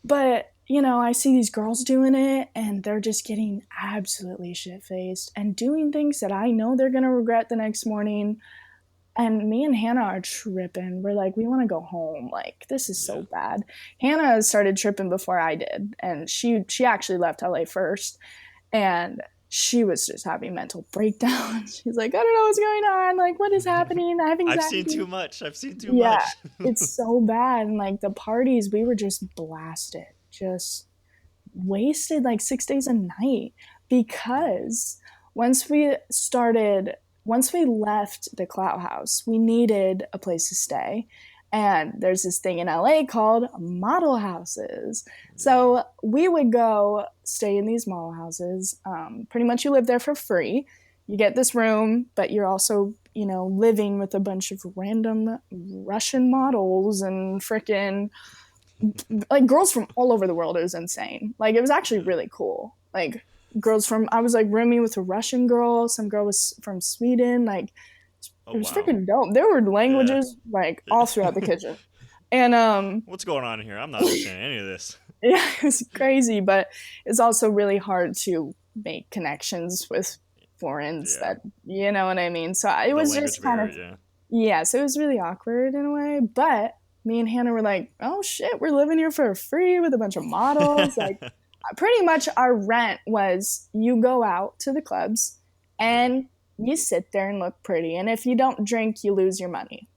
But I see these girls doing it and they're just getting absolutely shit-faced and doing things that I know they're going to regret the next morning. And me and Hannah are tripping. We're like, we want to go home. Like, this is so bad. Hannah started tripping before I did. And she actually left LA first. And she was just having mental breakdowns. She's like, I don't know what's going on. Like, what is happening? I have anxiety. I've seen too much. Yeah, it's so bad. And like the parties, we were just blasted. Just wasted like 6 days a night, because once we left the Clout House, we needed a place to stay. And there's this thing in LA called model houses. So we would go stay in these model houses. Pretty much you live there for free. You get this room, but you're also, living with a bunch of random Russian models and frickin' like girls from all over the world. It was insane. Like, it was actually really cool. Like, I was like rooming with a Russian girl. Some girl was from Sweden. Like, it was freaking dope. There were languages like all throughout the kitchen. And what's going on here? I'm not understanding any of this. Yeah, it was crazy, but it's also really hard to make connections with foreigners that, you know what I mean? So it was just kind of, so it was really awkward in a way, but me and Hannah were like, oh shit, we're living here for free with a bunch of models. Like, pretty much our rent was you go out to the clubs and you sit there and look pretty. And if you don't drink, you lose your money.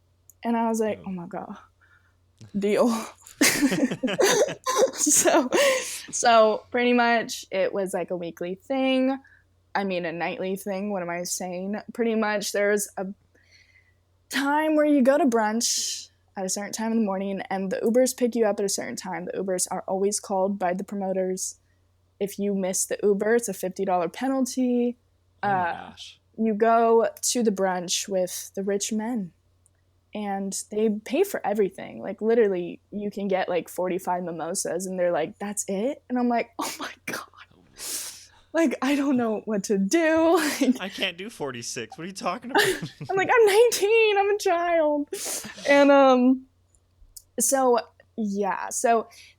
And I was like, oh my God, deal. So pretty much it was like a weekly thing. I mean, a nightly thing. What am I saying? Pretty much there's a time where you go to brunch at a certain time in the morning, and the Ubers pick you up at a certain time. The Ubers are always called by the promoters. If you miss the Uber, it's a $50 penalty. Oh my gosh. You go to the brunch with the rich men, and they pay for everything. Like, literally, you can get like 45 mimosas, and they're like, that's it? And I'm like, oh my God. Like, I don't know what to do. Like, I can't do 46. What are you talking about? I'm like, I'm 19. I'm a child. And so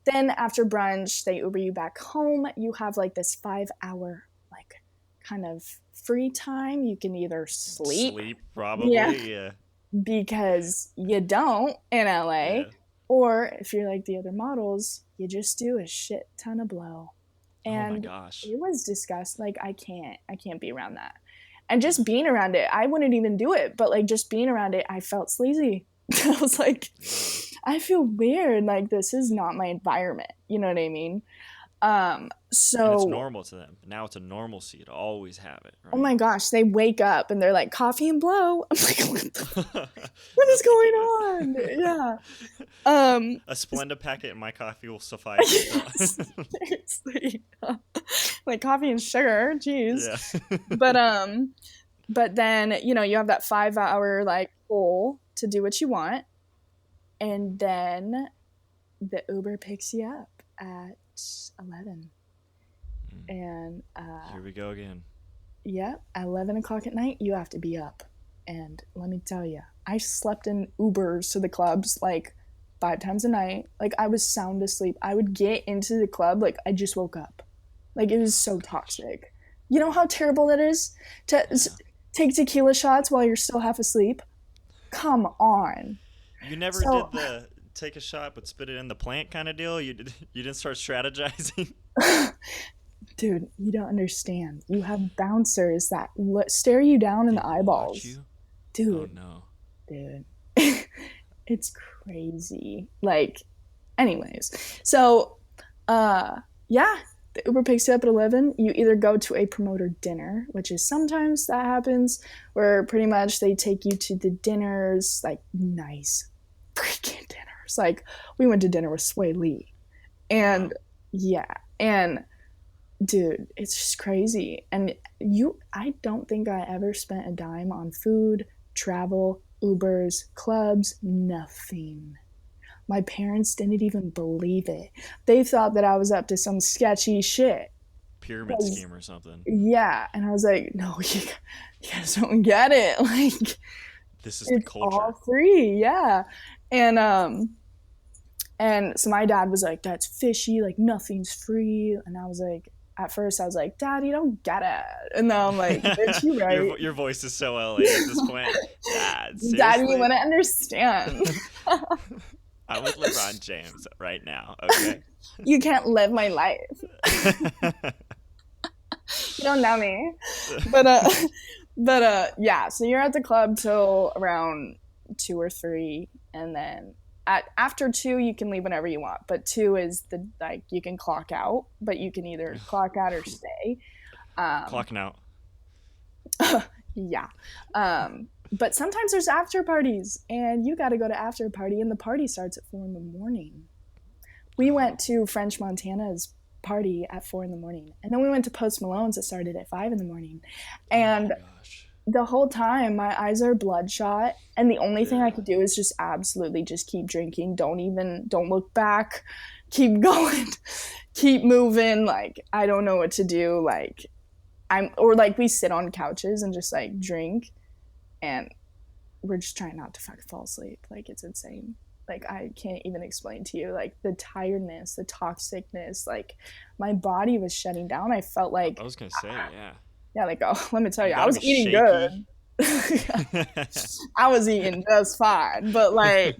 then after brunch, they Uber you back home. You have like this 5-hour like kind of free time. You can either sleep probably, because you don't in LA, or if you're like the other models, you just do a shit ton of blow. And oh my gosh, it was disgusting. Like, I can't be around that. And just being around it, I wouldn't even do it. But like, just being around it, I felt sleazy. I was like, I feel weird. Like, this is not my environment. You know what I mean? So and it's normal to them. Now it's a normalcy to always have it. Right? Oh my gosh, they wake up and they're like, coffee and blow. I'm like, what is going on? Yeah. A Splenda packet in my coffee will suffice. Seriously. Like coffee and sugar, jeez. Yeah. But then, you know, you have that 5-hour like goal to do what you want, and then the Uber picks you up at 11. And here we go again. yeah, at 11 o'clock at night, you have to be up. And let me tell you, I slept in Ubers to the clubs like 5 times a night. Like I was sound asleep. I would get into the club like I just woke up. Like it was so toxic. You know how terrible that is to take tequila shots while you're still half asleep? Come on. You never did the take a shot but spit it in the plant kind of deal? You didn't start strategizing? Dude, you don't understand. You have bouncers that stare you down in the eyeballs. Watch you? Dude. Oh no. Dude. It's crazy. Like, anyways. So, yeah, the Uber picks you up at 11. You either go to a promoter dinner, which is sometimes that happens, where pretty much they take you to the dinners, like nice freaking dinners. Like, we went to dinner with Sway Lee. And, yeah. And, dude, it's just crazy. And I don't think I ever spent a dime on food, travel, Ubers, clubs, nothing. My parents didn't even believe it. They thought that I was up to some sketchy shit. Pyramid scheme or something. Yeah. And I was like, no, you guys don't get it. Like, this is the culture. All free. Yeah. And so my dad was like, that's fishy. Like, nothing's free. And I was like, at first I was like, Dad, you don't get it. And now I'm like, bitch, you right. Your voice is so LA at this point. Dad, seriously? Dad, you wouldn't understand. I'm with LeBron James right now, okay? You can't live my life. You don't know me. But yeah, so you're at the club till around 2 or 3, and then after 2 you can leave whenever you want, but 2 is you can clock out, but you can either clock out or stay. Clocking out. Yeah. But sometimes there's after parties, and you got to go to after party, and the party starts at 4 a.m. We went to French Montana's party at 4 a.m, and then we went to Post Malone's that started at 5 a.m. And the whole time my eyes are bloodshot, and the only thing I could do is just absolutely just keep drinking. Don't look back, keep going, keep moving. Like, I don't know what to do. Like, we sit on couches and just like drink, and we're just trying not to fucking fall asleep. Like, it's insane. Like, I can't even explain to you, like, the tiredness, the toxicness. Like, my body was shutting down. I felt like, I was gonna say, yeah. Yeah, like, oh, let me tell you, I was eating good. I was eating just fine. But, like,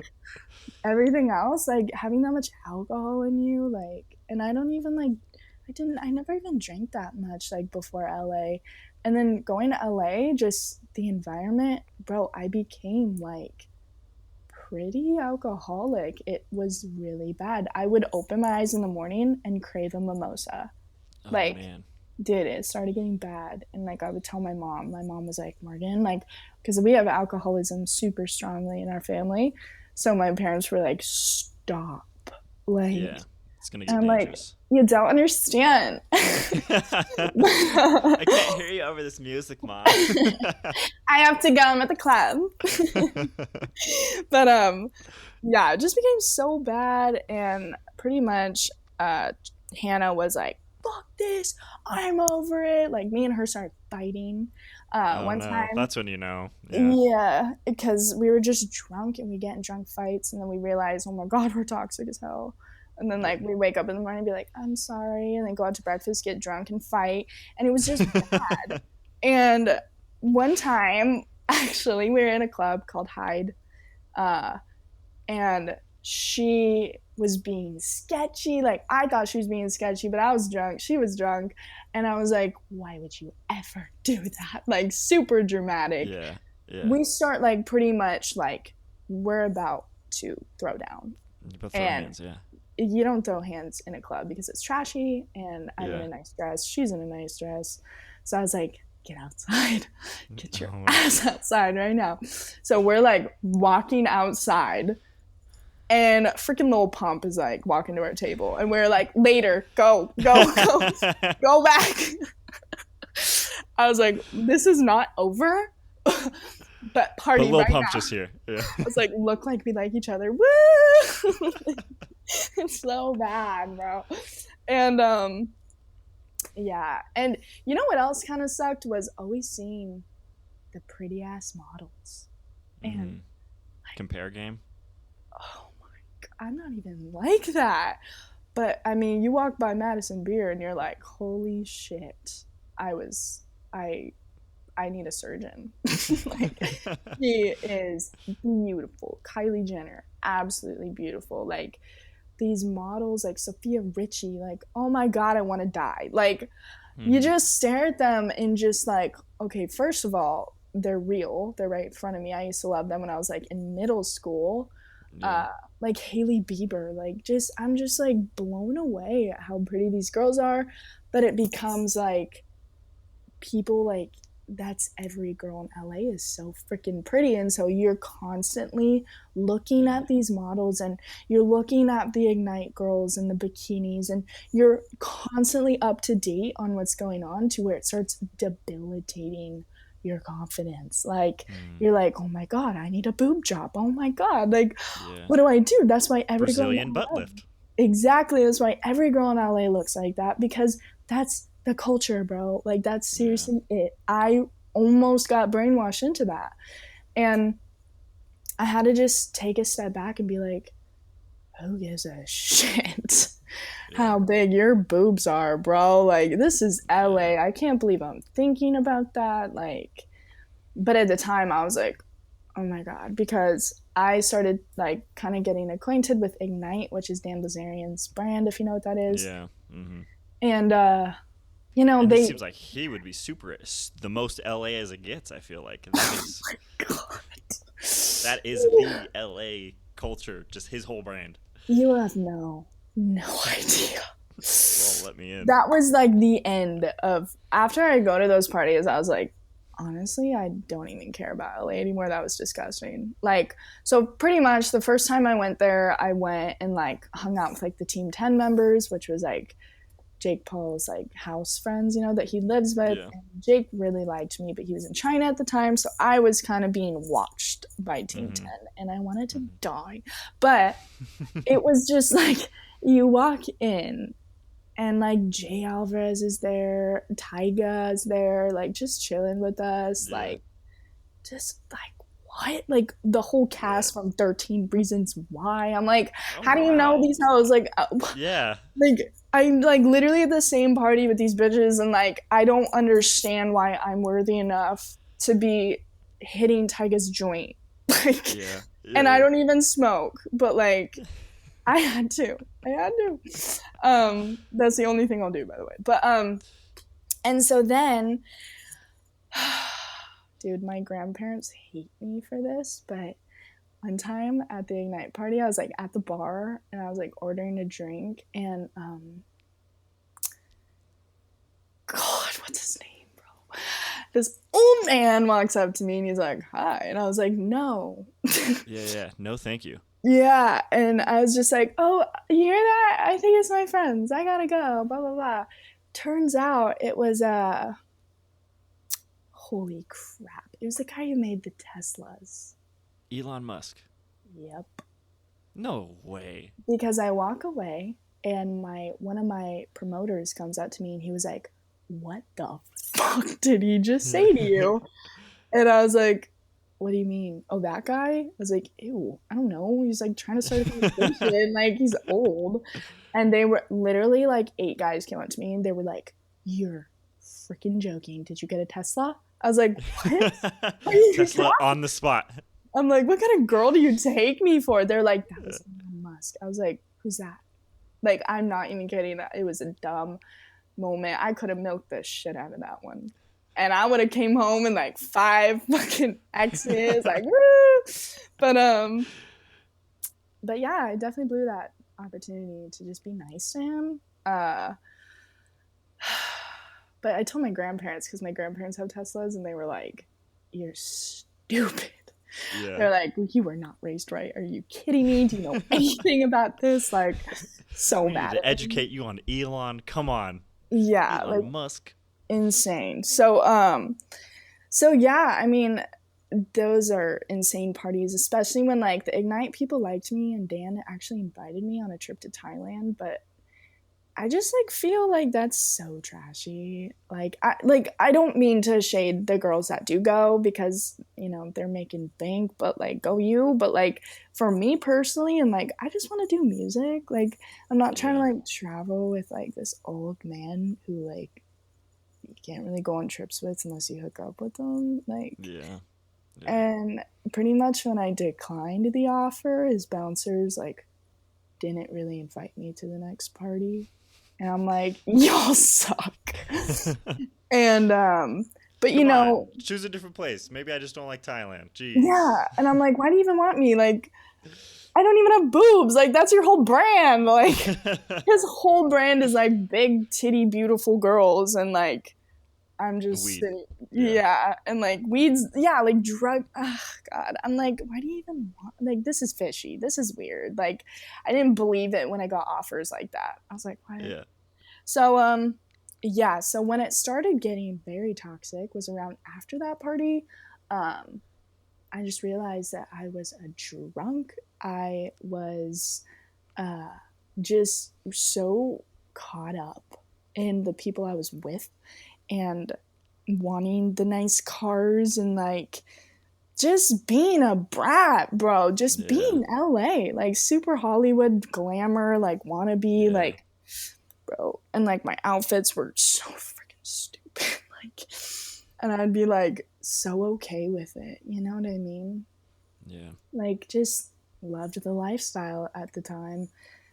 everything else, like, having that much alcohol in you, like, and I don't even, like, I never even drank that much, like, before LA. And then going to LA, just the environment, bro, I became, like, pretty alcoholic. It was really bad. I would open my eyes in the morning and crave a mimosa. Oh, like, man. Dude, it started getting bad. And like, I would tell my mom was like, Morgan, like, because we have alcoholism super strongly in our family, so my parents were like, stop. Like, yeah, it's gonna get dangerous. Like, you don't understand. I can't hear you over this music, Mom. I have to go. I'm at the club. But yeah, it just became so bad, and pretty much Hannah was like, fuck this, I'm over it. Like, me and her started fighting one time. That's when you know. Yeah, because we were just drunk, and we get in drunk fights, and then we realize, oh my god, we're toxic as hell. And then, like, we wake up in the morning and be like, I'm sorry, and then go out to breakfast, get drunk, and fight. And it was just bad. And one time, actually, we were in a club called Hyde, and she was being sketchy. Like, I thought she was being sketchy, but I was drunk. She was drunk. And I was like, why would you ever do that? Like, super dramatic. Yeah. We start, like, pretty much, like, we're about to throw down. You both throw hands, yeah. You don't throw hands in a club because it's trashy, and I'm in a nice dress. She's in a nice dress. So I was like, get outside. Get your ass outside right now. So we're, like, walking outside, And freaking Lil Pump is like walking to our table, and we're like, later, go go back. I was like, this is not over, but party But Lil right Pump's now. just here. Yeah. I was like, look like we like each other. Woo! It's so bad, bro. And yeah. And you know what else kind of sucked was always seeing the pretty ass models. And Compare game. oh my god, I'm not even like that. But I mean, you walk by Madison Beer and you're like, holy shit. I need a surgeon. Like, she is beautiful. Kylie Jenner, absolutely beautiful. Like, these models, like Sophia Richie, like, oh my god, I want to die. Like, you just stare at them and just like, okay, first of all, they're real. They're right in front of me. I used to love them when I was like in middle school. Yeah. Like Hailey Bieber, like I'm just like blown away at how pretty these girls are. But it becomes like people like that's every girl in LA is so freaking pretty, and so you're constantly looking at these models and you're looking at the Ignite girls and the bikinis, and you're constantly up to date on what's going on to where it starts debilitating your confidence. Like you're like, oh my god, I need a boob job. Oh my god, like what do I do? That's why every Brazilian girl butt lift. Exactly, that's why every girl in LA looks like that, because that's the culture, bro. Like that's seriously it. I almost got brainwashed into that, and I had to just take a step back and be like, who gives a shit how big your boobs are, bro? Like this is LA. I can't believe I'm thinking about that. Like, but at the time I was like, oh my god, because I started like kind of getting acquainted with Ignite, which is Dan Bilzerian's brand, if you know what that is. Yeah. And you know, And they it seems like he would be the most LA as it gets. I feel like that is the LA culture, just his whole brand. You have no idea. Well, let me in. That was like the end of after I go to those parties. I was like, honestly, I don't even care about LA anymore. That was disgusting. Like, so pretty much the first time I went there, I went and like hung out with like the Team 10 members, which was like Jake Paul's like house friends, you know, that he lives with. Yeah. And Jake really liked me, but he was in China at the time, so I was kind of being watched by Team 10, and I wanted to die. But it was just like you walk in and like Jay Alvarez is there, Tyga is there, like just chilling with us, like just like what? Like the whole cast from 13 Reasons Why. I'm like, how do you know these hoes? Like, like I'm like literally at the same party with these bitches, and like I don't understand why I'm worthy enough to be hitting Tyga's joint. Like, and I don't even smoke, but like I had to. That's the only thing I'll do, by the way. But and so then dude, my grandparents hate me for this, but one time at the Ignite party, I was like at the bar and I was like ordering a drink, and God, what's his name, bro? This old man walks up to me and he's like, hi. And I was like, no. No, thank you. Yeah. And I was just like, oh, you hear that? I think it's my friends. I gotta go, blah, blah, blah. Turns out it was holy crap. It was the guy who made the Teslas. Elon Musk. Yep. No way. Because I walk away and one of my promoters comes up to me and he was like, what the fuck did he just say to you? And I was like, what do you mean? Oh, that guy? I was like, ew, I don't know. He's like trying to start a conversation. Like he's old. And they were literally like 8 guys came up to me and they were like, you're freaking joking. Did you get a Tesla? I was like, what? Tesla on the spot. I'm like, what kind of girl do you take me for? They're like, that was Elon Musk. I was like, who's that? Like, I'm not even kidding. That it was a dumb moment. I could have milked the shit out of that one. And I would have came home in like 5 fucking exes, like, woo! But yeah, I definitely blew that opportunity to just be nice to him. But I told my grandparents, because my grandparents have Teslas, and they were like, you're stupid. Yeah. They're like, you were not raised right. Are you kidding me? Do you know anything about this? Like, so We need mad to at me. educate you on Elon. Come on. Yeah, Elon like Musk. insane. So yeah, I mean, those are insane parties, especially when like the Ignite people liked me and Dan actually invited me on a trip to Thailand, but I just like feel like that's so trashy. I don't mean to shade the girls that do go because, they're making bank, but like go you, but like for me personally and like I just want to do music. Like I'm not trying to Yeah. like travel with like this old man who like you can't really go on trips with unless you hook up with them. Like Yeah. Yeah. and pretty much when I declined the offer, his bouncers like didn't really invite me to the next party. And I'm like, y'all suck. And but Come on. Choose a different place. Maybe I just don't like Thailand. Jeez. yeah. And I'm like, why do you even want me? Like, I don't even have boobs. Like, that's your whole brand. Like, his whole brand is like big titty beautiful girls, and like I'm just Weed. sitting, Yeah. and like weeds, yeah, like drug. Oh, God, I'm like, why do you even want? Like, this is fishy. This is weird. Like, I didn't believe it when I got offers like that. I was like, what? Yeah. So yeah. So when it started getting very toxic was around after that party. I just realized that I was a drunk. I was uh, just so caught up in the people I was with and wanting the nice cars and like just being a brat, bro. Just Yeah. being LA, like super Hollywood glamour, like wannabe, Yeah. like bro. And like my outfits were so freaking stupid. Like, and I'd be like so okay with it. You know what I mean? Yeah. Like, just loved the lifestyle at the time.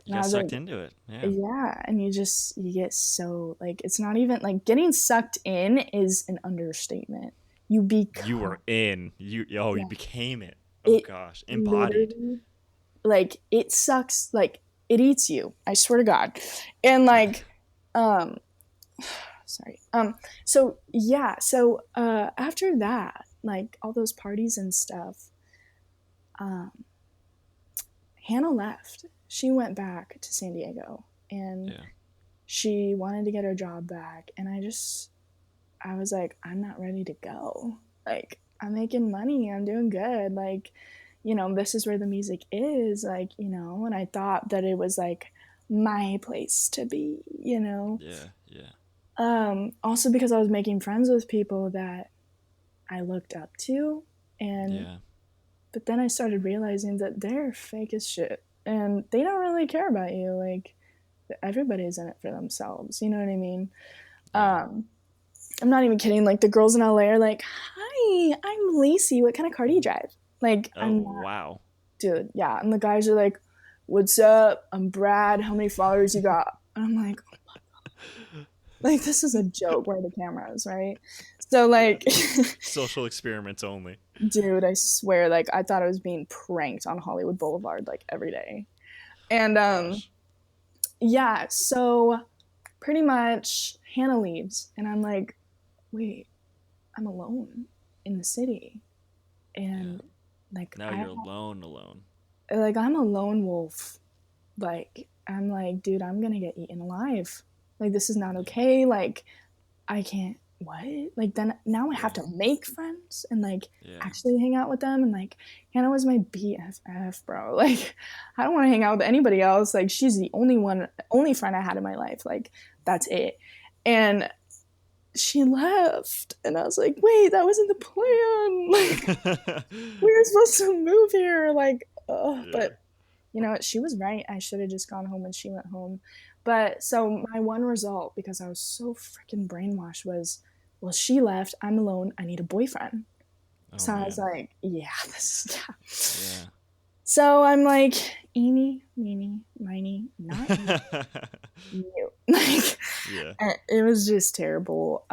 You And I got was sucked like, into it. Yeah. yeah. And you get so, like, it's not even, like, getting sucked in is an understatement. You become. You were in. You Yeah, became it. Oh it gosh. Embodied. literally, like, it sucks. Like, it eats you. I swear to God. And, like, um, sorry. So, yeah. So, after that, like, all those parties and stuff, um, Hannah left. She went back to San Diego and Yeah. she wanted to get her job back. And I was like, I'm not ready to go. Like, I'm making money. I'm doing good. Like, this is where the music is. Like, and I thought that it was like my place to be. Yeah. Yeah. Also because I was making friends with people that I looked up to. And Yeah. But then I started realizing that they're fake as shit and they don't really care about you. Like, everybody's in it for themselves. You know what I mean? Yeah. I'm not even kidding. Like, the girls in LA are like, hi, I'm Lacey. What kind of car do you drive? Like, Oh I'm not, wow. dude. Yeah. And the guys are like, what's up? I'm Brad. How many followers you got? And I'm like, oh my God. Like, this is a joke where the camera is, right? So, like, Social experiments only. dude, I swear, like, I thought I was being pranked on Hollywood Boulevard, like, every day. And, Gosh. yeah, so pretty much Hannah leaves, and I'm like, wait, I'm alone in the city. And, like, Now you're alone. like, I'm a lone wolf. Like, I'm like, dude, I'm gonna get eaten alive. Like, this is not okay. Like, I can't, what? Like, then now I have to make friends and like actually hang out with them. And like, Hannah was my BFF, bro. Like, I don't want to hang out with anybody else. Like, she's the only friend I had in my life. Like, that's it. And she left, and I was like, wait, that wasn't the plan. Like, we were supposed to move here. Like, but you know what? She was right. I should have just gone home when she went home. But so my one result, because I was so freaking brainwashed, was, well, she left. I'm alone. I need a boyfriend. Oh, So man. I was like, yeah, this is, Yeah. So I'm like, eeny, meeny, miny, not you. Like, Yeah. it was just terrible.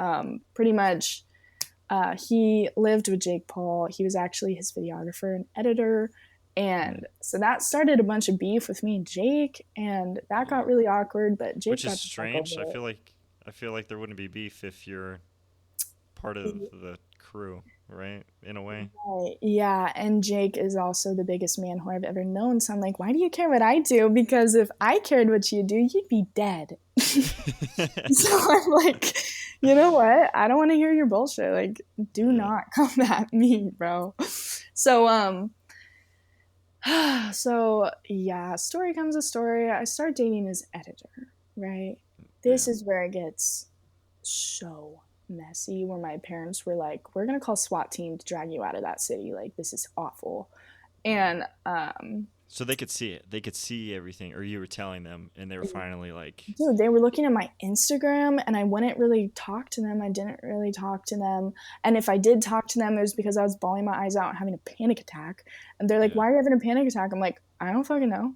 Pretty much, he lived with Jake Paul. He was actually his videographer and editor. And so that started a bunch of beef with me and Jake, and that got really awkward. But Jake Which got is the fuck strange. over it. I feel like there wouldn't be beef if you're part of the crew. right? In a way. Right. Yeah, and Jake is also the biggest man whore I've ever known. So I'm like, why do you care what I do? Because if I cared what you do, you'd be dead. So I'm like, you know what? I don't want to hear your bullshit. Like, do not come at me, bro. So so yeah, story comes a story. I start dating his editor, right? This is where it gets so messy, where my parents were like, we're gonna call SWAT team to drag you out of that city. Like, this is awful. And so they could see it. They could see everything, or you were telling them, and they were finally like, dude, they were looking at my Instagram, and I wouldn't really talk to them. I didn't really talk to them. And if I did talk to them, it was because I was bawling my eyes out and having a panic attack. And they're like, why are you having a panic attack? I'm like, I don't fucking know.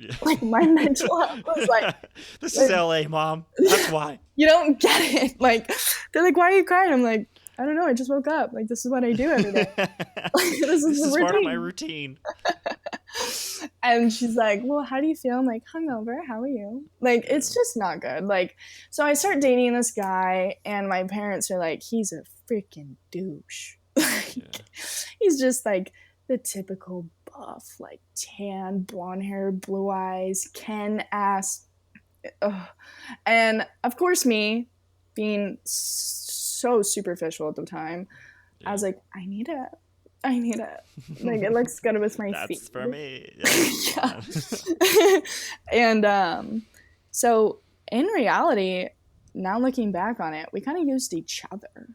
yeah. Like, my mental health was like, this is LA, Mom. That's why. You don't get it. Like, they're like, why are you crying? I'm like, I don't know. I just woke up. Like, this is what I do every day. Like, this is part of my routine. And she's like, well, how do you feel? I'm like, hungover. How are you? Like, it's just not good. Like, so I start dating this guy, and my parents are like, he's a freaking douche. Like, he's just like the typical buff, like tan, blonde hair, blue eyes, Ken ass. Ugh. And of course, me being so superficial at the time, I was like, I need it. Like, it looks good with my feet. That's for me. Yeah. And so in reality, now looking back on it, we kind of used each other.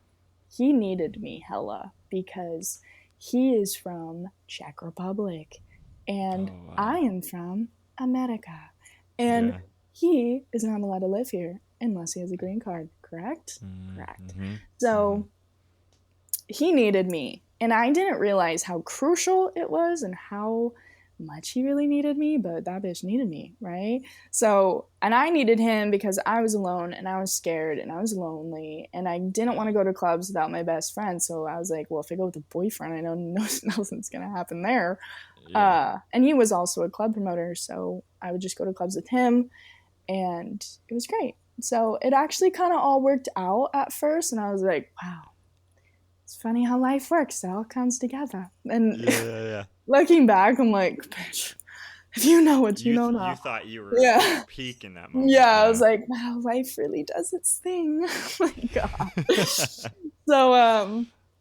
He needed me hella because he is from Czech Republic and I am from America. And he is not allowed to live here unless he has a green card. Correct? Correct. So he needed me. And I didn't realize how crucial it was and how much he really needed me, but that bitch needed me, right? So, and I needed him because I was alone and I was scared and I was lonely and I didn't want to go to clubs without my best friend. So I was like, well, if I go with a boyfriend, I know nothing's going to happen there. And he was also a club promoter, so I would just go to clubs with him and it was great. So it actually kind of all worked out at first and I was like, wow. It's funny how life works. It all comes together. And looking back, I'm like, bitch, if you know what you know now. You thought you were at peak in that moment. Yeah, I was like, wow, life really does its thing. Oh my God.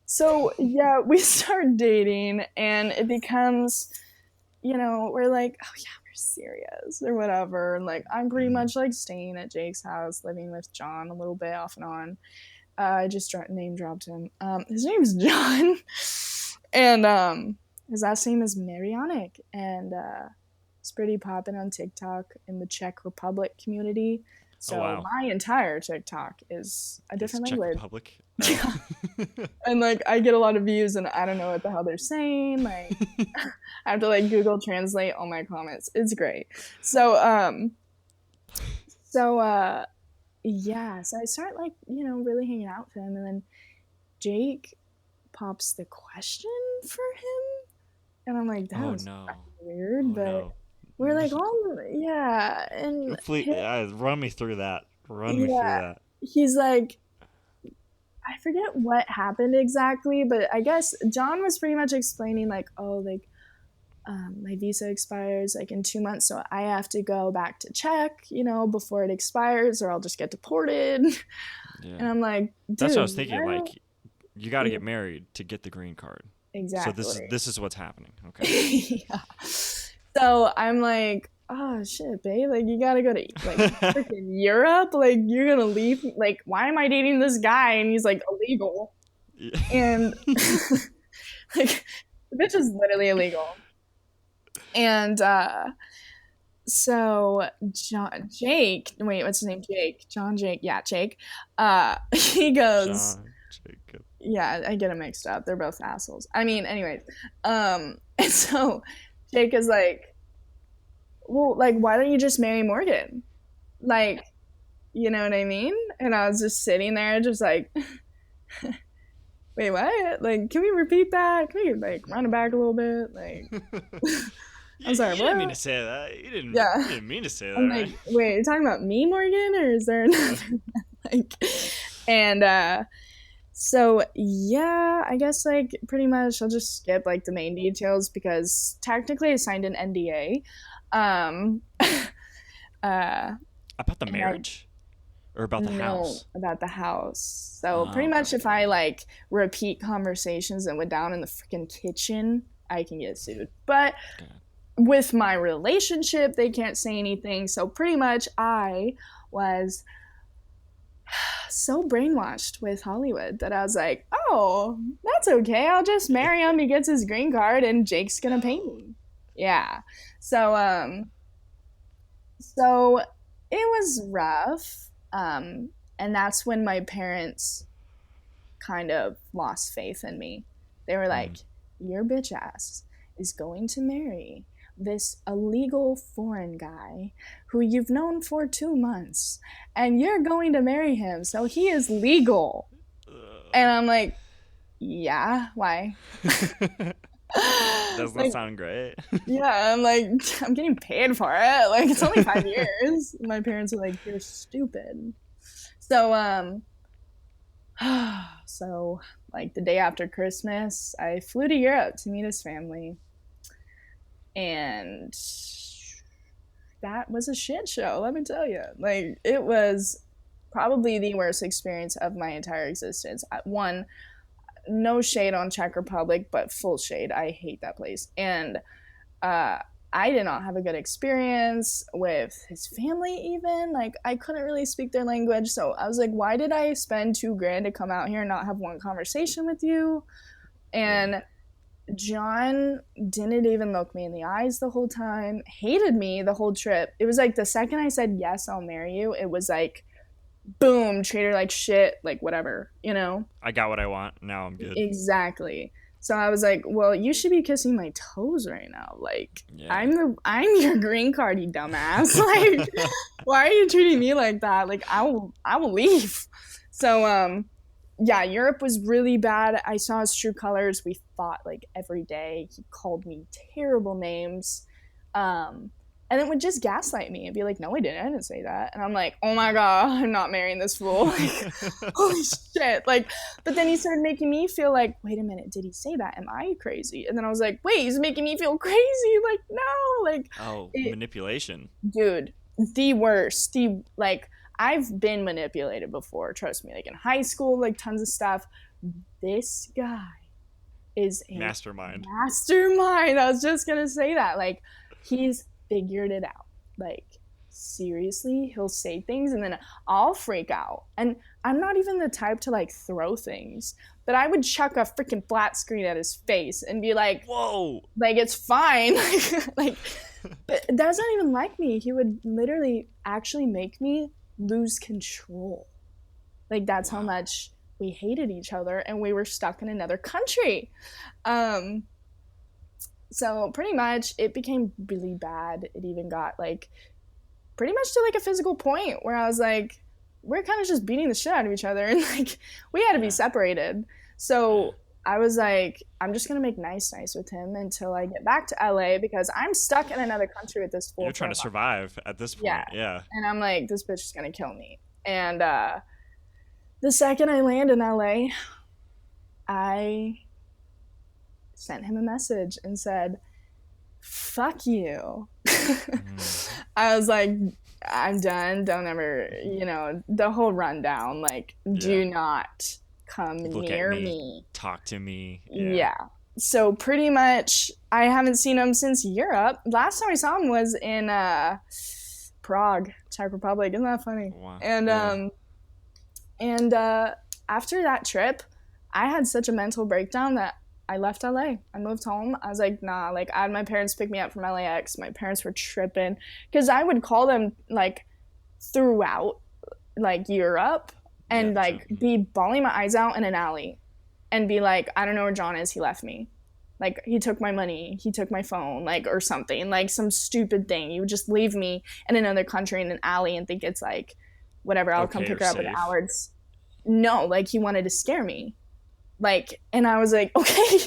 So yeah, we start dating and it becomes, we're like, oh yeah, we're serious or whatever. And like, I'm pretty much like staying at Jake's house, living with John a little bit off and on. I just name dropped him. His name is John, and his last name is Maniac, and it's pretty popping on TikTok in the Czech Republic community. So my entire TikTok is a different language. Czech Republic. And like I get a lot of views, and I don't know what the hell they're saying. Like I have to like Google Translate all my comments. It's great. Yeah, so I start like, really hanging out with him and then Jake pops the question for him and I'm like, that was weird, but we're like, and please, run me through that. Run me through that. He's like, I forget what happened exactly, but I guess John was pretty much explaining like, my visa expires like in 2 months, so I have to go back to Czech, before it expires, or I'll just get deported. Yeah. And I'm like, dude, that's what I was thinking. Like, you got to get married to get the green card. Exactly. So this is what's happening. Okay. Yeah. So I'm like, oh shit, babe, like you gotta go to like freaking Europe. Like you're gonna leave. Like, why am I dating this guy and he's like illegal? Yeah. And like the bitch is literally illegal. And so Jake, wait, what's his name? Jake. Yeah, Jake. He goes, John Jacob. Yeah, I get them mixed up. They're both assholes. I mean, anyways. And so Jake is like, well, like, why don't you just marry Morgan? Like, you know what I mean? And I was just sitting there just like, wait, what? Like, can we repeat that? Can we like run it back a little bit? Like, I'm sorry, you didn't mean to say that. You didn't mean to say that. I'm like, wait, you're talking about me, Morgan, or is there another? Like, and So yeah, I guess like pretty much I'll just skip like the main details because technically I signed an NDA. Um uh About the and I marriage or about the know house? about the house. So Oh, pretty okay, much if okay, I okay. like repeat conversations that went down in the freaking kitchen, I can get sued. But God. with my relationship, they can't say anything. So pretty much I was so brainwashed with Hollywood that I was like, oh, that's okay. I'll just marry him. He gets his green card and Jake's gonna pay No. me. Yeah. So so it was rough. And that's when my parents kind of lost faith in me. They were like, Mm. your bitch ass is going to marry this illegal foreign guy who you've known for 2 months, and you're going to marry him. So he is legal. And I'm like, yeah, why? Does not Like, sound great. yeah, I'm like, I'm getting paid for it. Like, it's only 5 years. My parents are like, you're stupid. So, so like the day after Christmas, I flew to Europe to meet his family, and that was a shit show. Let me tell you, like it was probably the worst experience of my entire existence. One, no shade on Czech Republic, but full shade. I hate that place, and uh, I did not have a good experience with his family. Even like I couldn't really speak their language, so I was like, why did I spend 2 grand to come out here and not have one conversation with you? Yeah. And John didn't even look me in the eyes the whole time, hated me the whole trip. It was like the second I said, yes, I'll marry you, it was like, boom, treat her like shit, like whatever, you know? I got what I want. Now I'm good. Exactly. So I was like, well, you should be kissing my toes right now. Like, Yeah. I'm your green card, you dumbass. Like, why are you treating me like that? Like, I will leave. So yeah, Europe was really bad. I saw his true colors. We fought like every day. He called me terrible names. Um, and then would just gaslight me and be like, no, I didn't. I didn't say that. And I'm like, oh my God, I'm not marrying this fool. Like, holy shit. Like, but then he started making me feel like, wait a minute, did he say that? Am I crazy? And then I was like, wait, he's making me feel crazy. Like, no, like, Oh, it, manipulation. dude, the worst. Like, I've been manipulated before, trust me, like in high school, like tons of stuff. This guy is a Mastermind. mastermind. I was just gonna say that. Like, he's figured it out. Like, seriously, he'll say things and then I'll freak out. And I'm not even the type to like throw things, but I would chuck a freaking flat screen at his face and be Whoa. like it's fine. Like, but that's not even like me. He would literally actually make me lose control. Like, that's how Wow. much we hated each other and we were stuck in another country. Um, so pretty much it became really bad. It even got like pretty much to like a physical point where I was like, we're kind of just beating the shit out of each other and like we had to be Yeah. separated. Yeah. So I was like, I'm just gonna make nice with him until I get back to LA because I'm stuck in another country with this fool You're for trying a to month. survive at this Yeah. point. Yeah. And I'm like, this bitch is gonna kill me. And the second I land in LA, I sent him a message and said, fuck you. Mm. I was like, I'm done. Don't ever, the whole rundown. Like, Yeah. do not come Look at near me. me. Talk to me. Yeah. Yeah. So pretty much, I haven't seen him since Europe. Last time I saw him was in Prague, Czech Republic. Isn't that funny? Wow. And Yeah. and after that trip, I had such a mental breakdown that I left LA. I moved home. I was like, nah, like I had my parents pick me up from LAX. My parents were tripping because I would call them like throughout like Europe Yeah. and like be bawling my eyes out in an alley and be like, I don't know where John is. He left me. Like, he took my money, he took my phone, like, or something, like some stupid thing. You would just leave me in another country in an alley and think it's like, whatever, I'll come Okay, pick or her up in safe. hours. No, like, he wanted to scare me. Like, and I was like, okay,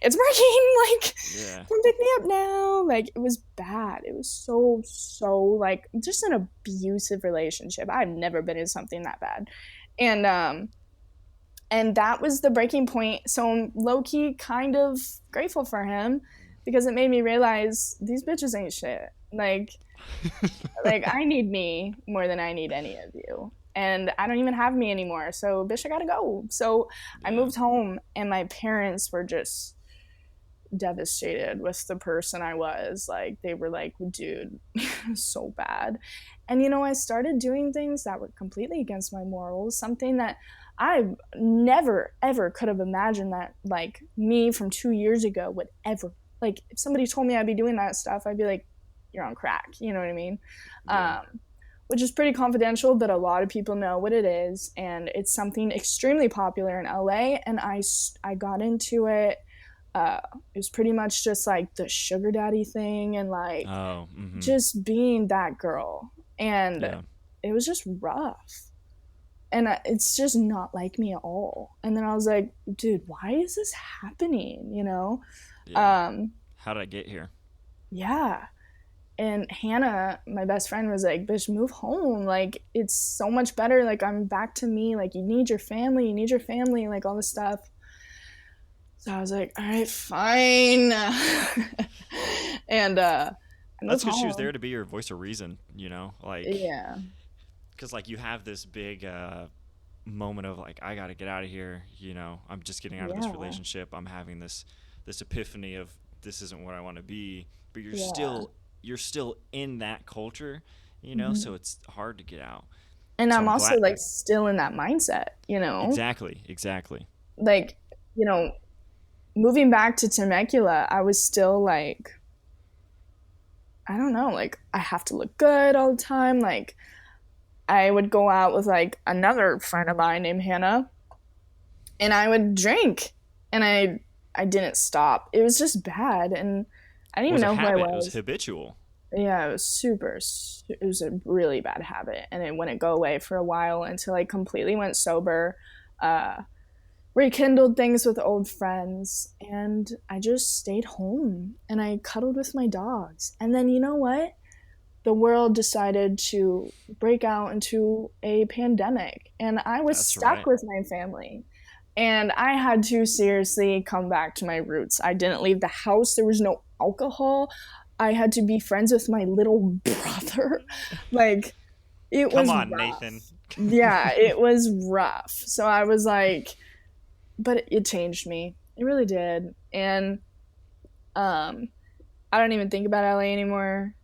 it's working. Like, Yeah. come pick me up now. Like, it was bad. It was so, like, just an abusive relationship. I've never been in something that bad. And And that was the breaking point. So I'm low-key kind of grateful for him because it made me realize these bitches ain't shit. Like I need me more than I need any of you. And I don't even have me anymore. So bitch, I gotta go. So I moved home and my parents were just devastated with the person I was. Like they were like, dude, so bad. And I started doing things that were completely against my morals, something that I never ever could have imagined that like me from 2 years ago would ever, like if somebody told me I'd be doing that stuff, I'd be like, you're on crack, you know what I mean? Yeah. Which is pretty confidential, but a lot of people know what it is, and it's something extremely popular in LA. And I got into it. It was pretty much just like the sugar daddy thing, and like just being that girl, and it was just rough, and it's just not like me at all. And then I was like, dude, why is this happening? How did I get here? Yeah. And Hannah, my best friend, was like, bitch, move home. Like, it's so much better. Like, I'm back to me. Like, you need your family, like all this stuff. So I was like, all right, fine. And that's because she was there to be your voice of reason, like, yeah. Because like you have this big moment of like, I got to get out of here. I'm just getting out of this relationship. I'm having this epiphany of this isn't what I want to be, but you're still in that culture, so it's hard to get out. And so I'm also like still in that mindset, Exactly. Like, moving back to Temecula, I was still like, I don't know, like I have to look good all the time. Like I would go out with like another friend of mine named Hannah, and I would drink, and I didn't stop. It was just bad, and I didn't even know who I was. It was habitual. Yeah, it was a really bad habit, and it wouldn't go away for a while until I completely went sober, rekindled things with old friends, and I just stayed home and I cuddled with my dogs. And then you know what? The world decided to break out into a pandemic, and I was stuck with my family. And I had to seriously come back to my roots. I didn't leave the house. There was no alcohol. I had to be friends with my little brother. Like, it was rough. Nathan. Yeah, it was rough. So I was like, but it changed me. It really did. And I don't even think about LA anymore.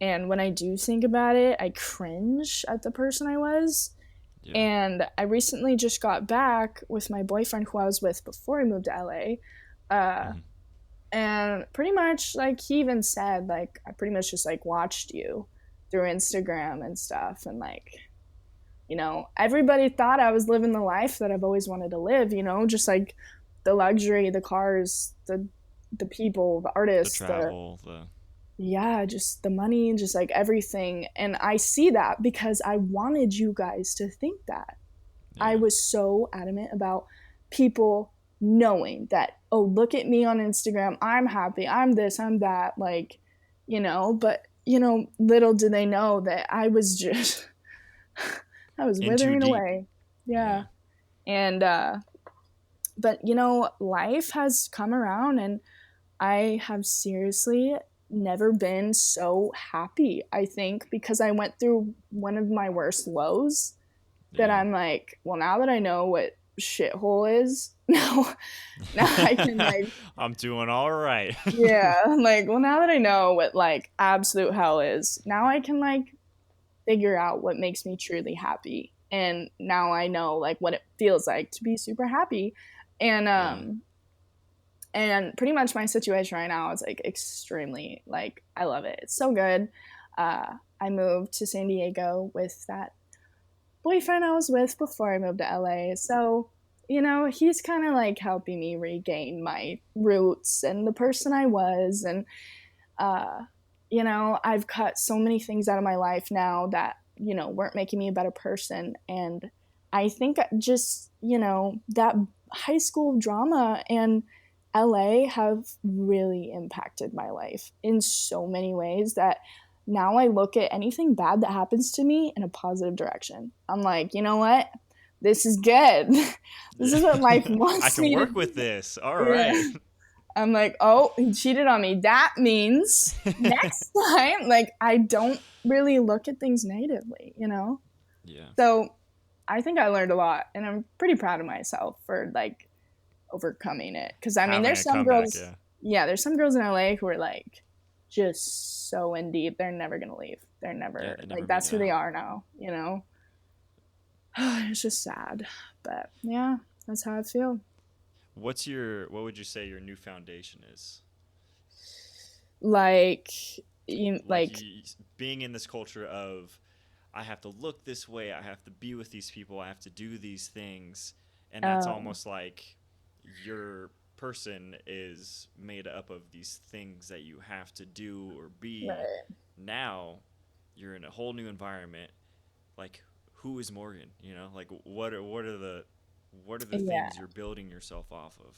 And when I do think about it, I cringe at the person I was. Yeah. And I recently just got back with my boyfriend who I was with before I moved to LA. And pretty much, like, he even said, like, I pretty much just, like, watched you through Instagram and stuff. And, like, everybody thought I was living the life that I've always wanted to live, just, like, the luxury, the cars, the people, the artists. The travel, Yeah, just the money, just, like, everything. And I see that because I wanted you guys to think that. Yeah. I was so adamant about people knowing that, oh, look at me on Instagram, I'm happy, I'm this, I'm that, like, but little do they know that I was just I was withering away. Yeah. And but life has come around, and I have seriously never been so happy, I think, because I went through one of my worst lows that I'm like, well, now that I know what shithole is, now I can, like, I'm doing all right. Yeah, like, well, now that I know what, like, absolute hell is, now I can, like, figure out what makes me truly happy. And now I know, like, what it feels like to be super happy. And and pretty much my situation right now is, like, extremely, like, I love it. It's so good. I moved to San Diego with that boyfriend I was with before I moved to LA. So, he's kind of, like, helping me regain my roots and the person I was. And, I've cut so many things out of my life now that, weren't making me a better person. And I think just, that high school drama and LA have really impacted my life in so many ways that now I look at anything bad that happens to me in a positive direction. I'm like, you know what? this is good. This is what life wants I can me work to with do. this. All right. Yeah. I'm like, oh, he cheated on me. That means next time, like, I don't really look at things negatively, you know? Yeah. So I think I learned a lot, and I'm pretty proud of myself for, like, overcoming it. Because, I mean, Having there's a some comeback, girls, yeah. there's some girls in LA who are, like, just so in deep. They're never going to leave. They're never, Yeah, they never like, make that's it who they out. are now, you know? It's just sad. But, yeah, that's how I feel. What would you say your new foundation is? Like, Like like, you, being in this culture of, I have to look this way, I have to be with these people, I have to do these things, and that's um, almost like your person is made up of these things that you have to do or be. right. Now you're in a whole new environment. Like, who is Morgan? You know, like what are the Yeah. things you're building yourself off of?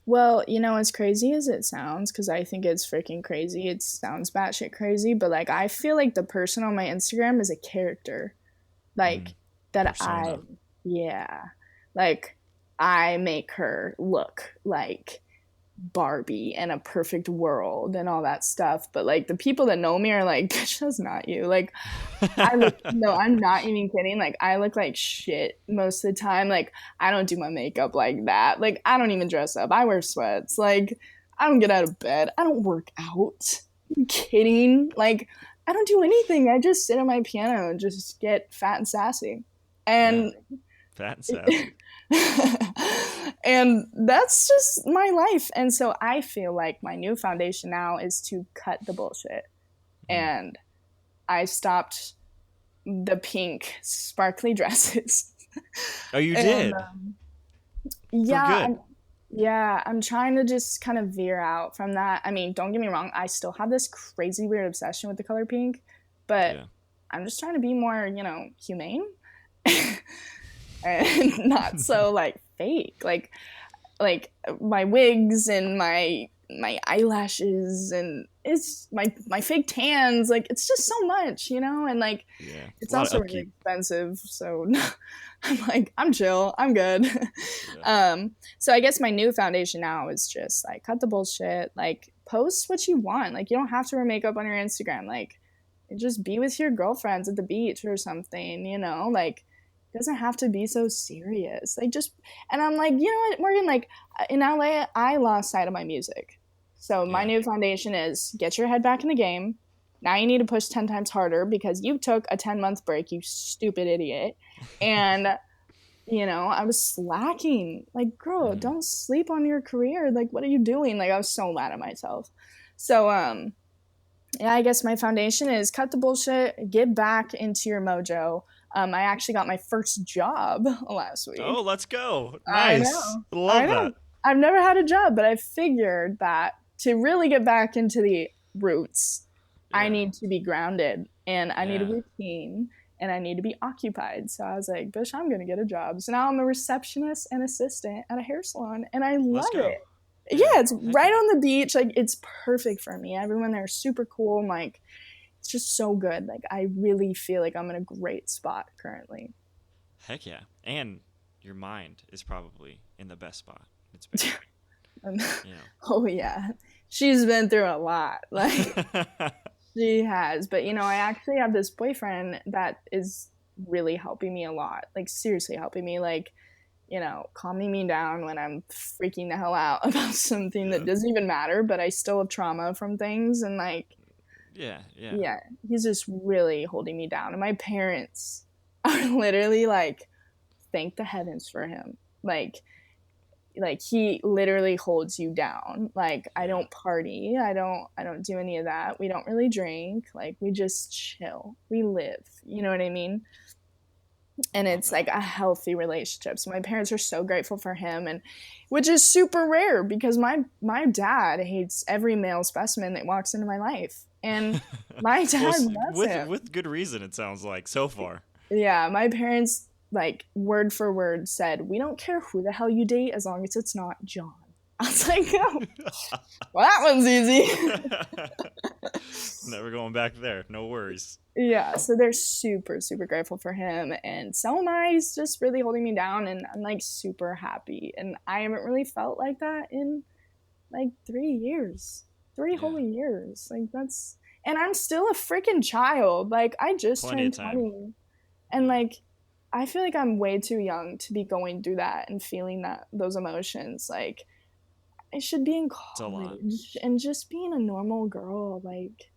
Well, as crazy as it sounds, because I think it's freaking crazy, it sounds batshit crazy, but like I feel like the person on my Instagram is a character. Like that Persona. yeah. Like I make her look like Barbie and a perfect world and all that stuff. But like the people that know me are like, bitch, that's not you. Like no, I'm not even kidding. Like I look like shit most of the time. Like I don't do my makeup like that. Like I don't even dress up. I wear sweats. Like I don't get out of bed. I don't work out. Are you kidding? Like I don't do anything. I just sit at my piano and just get fat and sassy. Yeah, And fat and sassy. and that's just my life. And so I feel like my new foundation now is to cut the bullshit. And I stopped the pink sparkly dresses. Oh, you And did? For yeah, good. I'm trying to just kind of veer out from that. I mean, don't get me wrong, I still have this crazy weird obsession with the color pink, but Yeah. I'm just trying to be more, humane and not so like fake. Like my wigs and my eyelashes and it's my fake tans, like it's just so much, and like Yeah. it's A lot also of really upkeep. expensive, so I'm like I'm chill, I'm good. Yeah. So I guess my new foundation now is just like cut the bullshit, like post what you want, like you don't have to wear makeup on your Instagram, like just be with your girlfriends at the beach or something, like it doesn't have to be so serious, like just. And I'm like, you know what, Morgan, like in LA I lost sight of my music, so my Yeah. new foundation is get your head back in the game. Now you need to push 10 times harder because you took a 10-month break, you stupid idiot. And I was slacking. Like, girl, don't sleep on your career. Like, what are you doing? Like, I was so mad at myself. So, yeah, I guess my foundation is cut the bullshit, get back into your mojo. I actually got my first job last Oh, week. let's go. I Nice. know. I Love know. that. I've never had a job, but I figured that to really get back into the roots, I Yeah. need to be grounded and I need a Yeah. routine and I need to be occupied. So I was like, bitch, I'm going to get a job. So now I'm a receptionist and assistant at a hair salon and I Let's love go. it. Yeah. Yeah, it's Heck right yeah. on the beach. Like, it's perfect for me. Everyone there is super cool. I'm like, it's just so good. Like, I really feel like I'm in a great spot currently. Heck yeah. And your mind is probably in the best spot it's been. You Oh, yeah. She's been through a lot. Like, know. she has. But, I actually have this boyfriend that is really helping me a lot. Like, seriously helping me. Like, calming me down when I'm freaking the hell out about something that Yeah. doesn't even matter, but I still have trauma from things. And, like, Yeah. Yeah. yeah, he's just really holding me down. And my parents are literally like, thank the heavens for him. Like he literally holds you down. Like I Yeah. don't party, I don't do any of that, we don't really drink, like we just chill, we live, you know what I mean? And Love it's that. like a healthy relationship. So my parents are so grateful for him, and which is super rare because my dad hates every male specimen that walks into my life, and my Well, dad loves him. with good reason, it sounds like so far. Yeah, my parents, like, word for word said, we don't care who the hell you date as long as it's not John. I was like, oh, well, that one's easy. Never going back there. No worries. Yeah, so they're super, super grateful for him, and so am I. He's just really holding me down, and I'm like super happy. And I haven't really felt like that in like 3 years, whole years. Like that's, and I'm still a freaking child. Like I just Plenty turned of time. 20, and like I feel like I'm way too young to be going through that and feeling those emotions. Like I should be in college and just being a normal girl. Like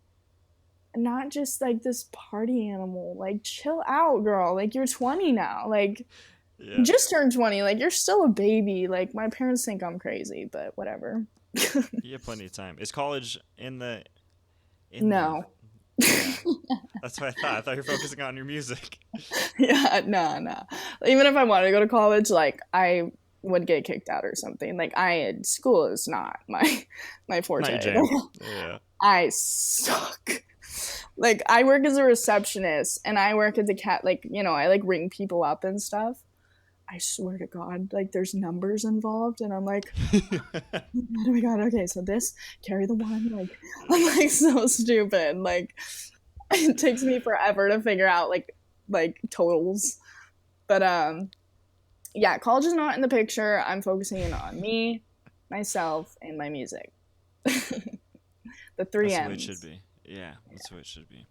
not just like this party animal. Like chill out, girl. Like you're 20 now. Like you just turned 20. Like you're still a baby. Like my parents think I'm crazy, but whatever. You have plenty of time. Is college in the No. Yeah. That's what I thought. I thought you were focusing on your music. Yeah, no. Even if I wanted to go to college, like I would get kicked out or something. Like school is not my forte. Not your jam. Yeah. I suck. Like I work as a receptionist and I work at the like, you know, I like ring people up and stuff. I swear to God, like there's numbers involved and I'm like, oh my God, okay, so this, carry the one, like I'm like so stupid. Like it takes me forever to figure out like totals. But yeah, college is not in the picture. I'm focusing in on me, myself, and my music. The 3 That's M's. the way it should be. Yeah, that's the way it should be.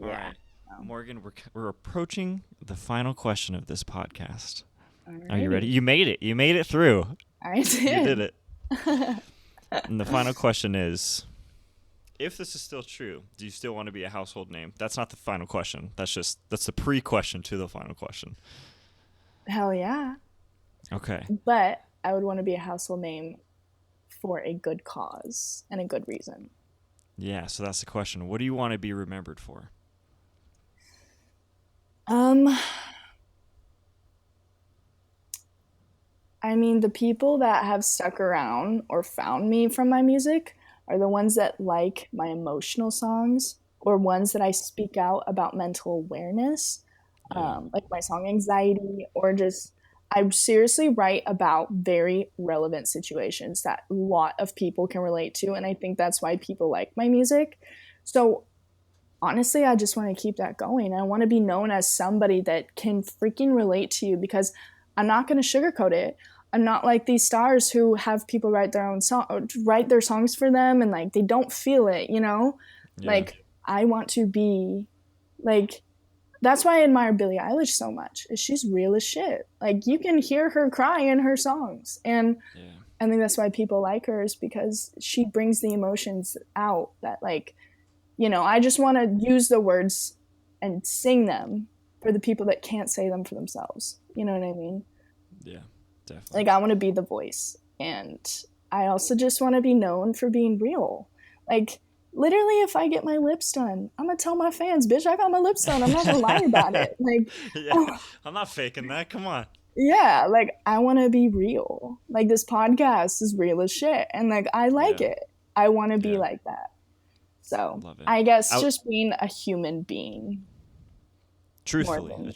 All right. Morgan, we're approaching the final question of this podcast. Alrighty. Are you ready? You made it. You made it through. I did. You did it. And the final question is, if this is still true, do you still want to be a household name? That's not the final question. That's the pre-question to the final question. Hell yeah. Okay. But I would want to be a household name for a good cause and a good reason. Yeah, so that's the question. What do you want to be remembered for? I mean, the people that have stuck around or found me from my music are the ones that like my emotional songs or ones that I speak out about mental awareness, like my song Anxiety, or just I seriously write about very relevant situations that a lot of people can relate to, and I think that's why people like my music. So honestly, I just want to keep that going. I want to be known as somebody that can freaking relate to you because I'm not going to sugarcoat it. I'm not like these stars who have people write their songs for them and like they don't feel it, you know? Yeah. Like I want to be like, that's why I admire Billie Eilish so much. Is she's real as shit. Like you can hear her cry in her songs, and I think that's why people like her is because she brings the emotions out that like, you know, I just want to use the words and sing them for the people that can't say them for themselves. You know what I mean? Yeah, definitely. Like I want to be the voice, and I also just want to be known for being real. Like literally, if I get my lips done, I'm gonna tell my fans, bitch, I got my lips done. I'm not gonna lie about it. Like, I'm not faking that. Come on. Yeah, like I want to be real. Like this podcast is real as shit, and like I like it. I want to be like that. So I guess just being a human being. Truthfully,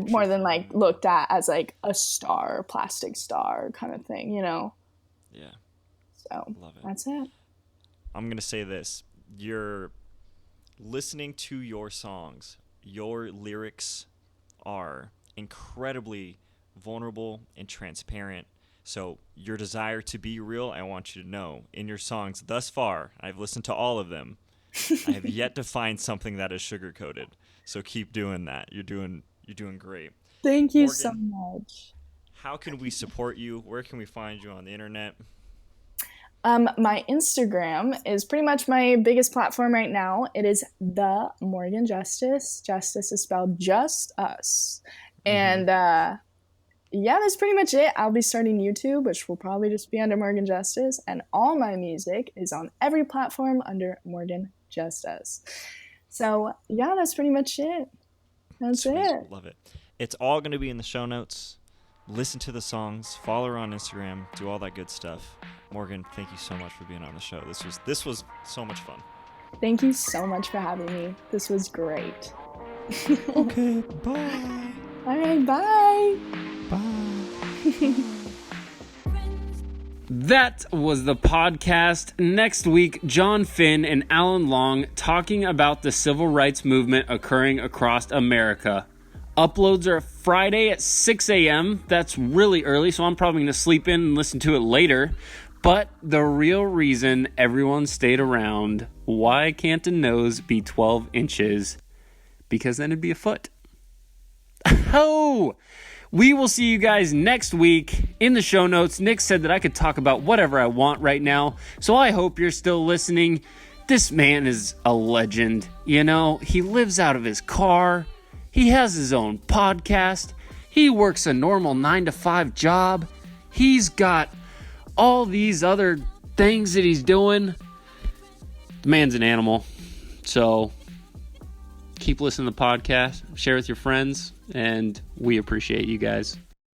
more than like looked at as like a star, plastic star kind of thing, you know? Yeah. So love it. That's it. I'm going to say this. You're listening to your songs. Your lyrics are incredibly vulnerable and transparent. So your desire to be real, I want you to know, in your songs thus far, I've listened to all of them, I have yet to find something that is sugar-coated. So keep doing that. You're doing great. Thank you so much. How can we support you? Where can we find you on the internet? My Instagram is pretty much my biggest platform right now. It is the Morgan Justus. Justus is spelled just us. And that's pretty much it. I'll be starting YouTube, which will probably just be under Morgan Justus. And all my music is on every platform under Morgan Justus. So, that's pretty much it. That's Sweet. it. Love it. It's all going to be in the show notes. Listen to the songs. Follow her on Instagram. Do all that good stuff. Morgan, thank you so much for being on the show. This was so much fun. Thank you so much for having me. This was great. Okay, bye. All right, bye. Bye. That was the podcast. Next week, John Finn and Alan Long talking about the civil rights movement occurring across America. Uploads are Friday at 6 a.m. That's really early, so I'm probably going to sleep in and listen to it later. But the real reason everyone stayed around, why can't a nose be 12 inches? Because then it'd be a foot. Oh! We will see you guys next week. In the show notes, Nick said that I could talk about whatever I want right now, so I hope you're still listening. This man is a legend. You know, he lives out of his car. He has his own podcast. He works a normal 9-to-5 job. He's got all these other things that he's doing. The man's an animal. So keep listening to the podcast, share with your friends, and we appreciate you guys.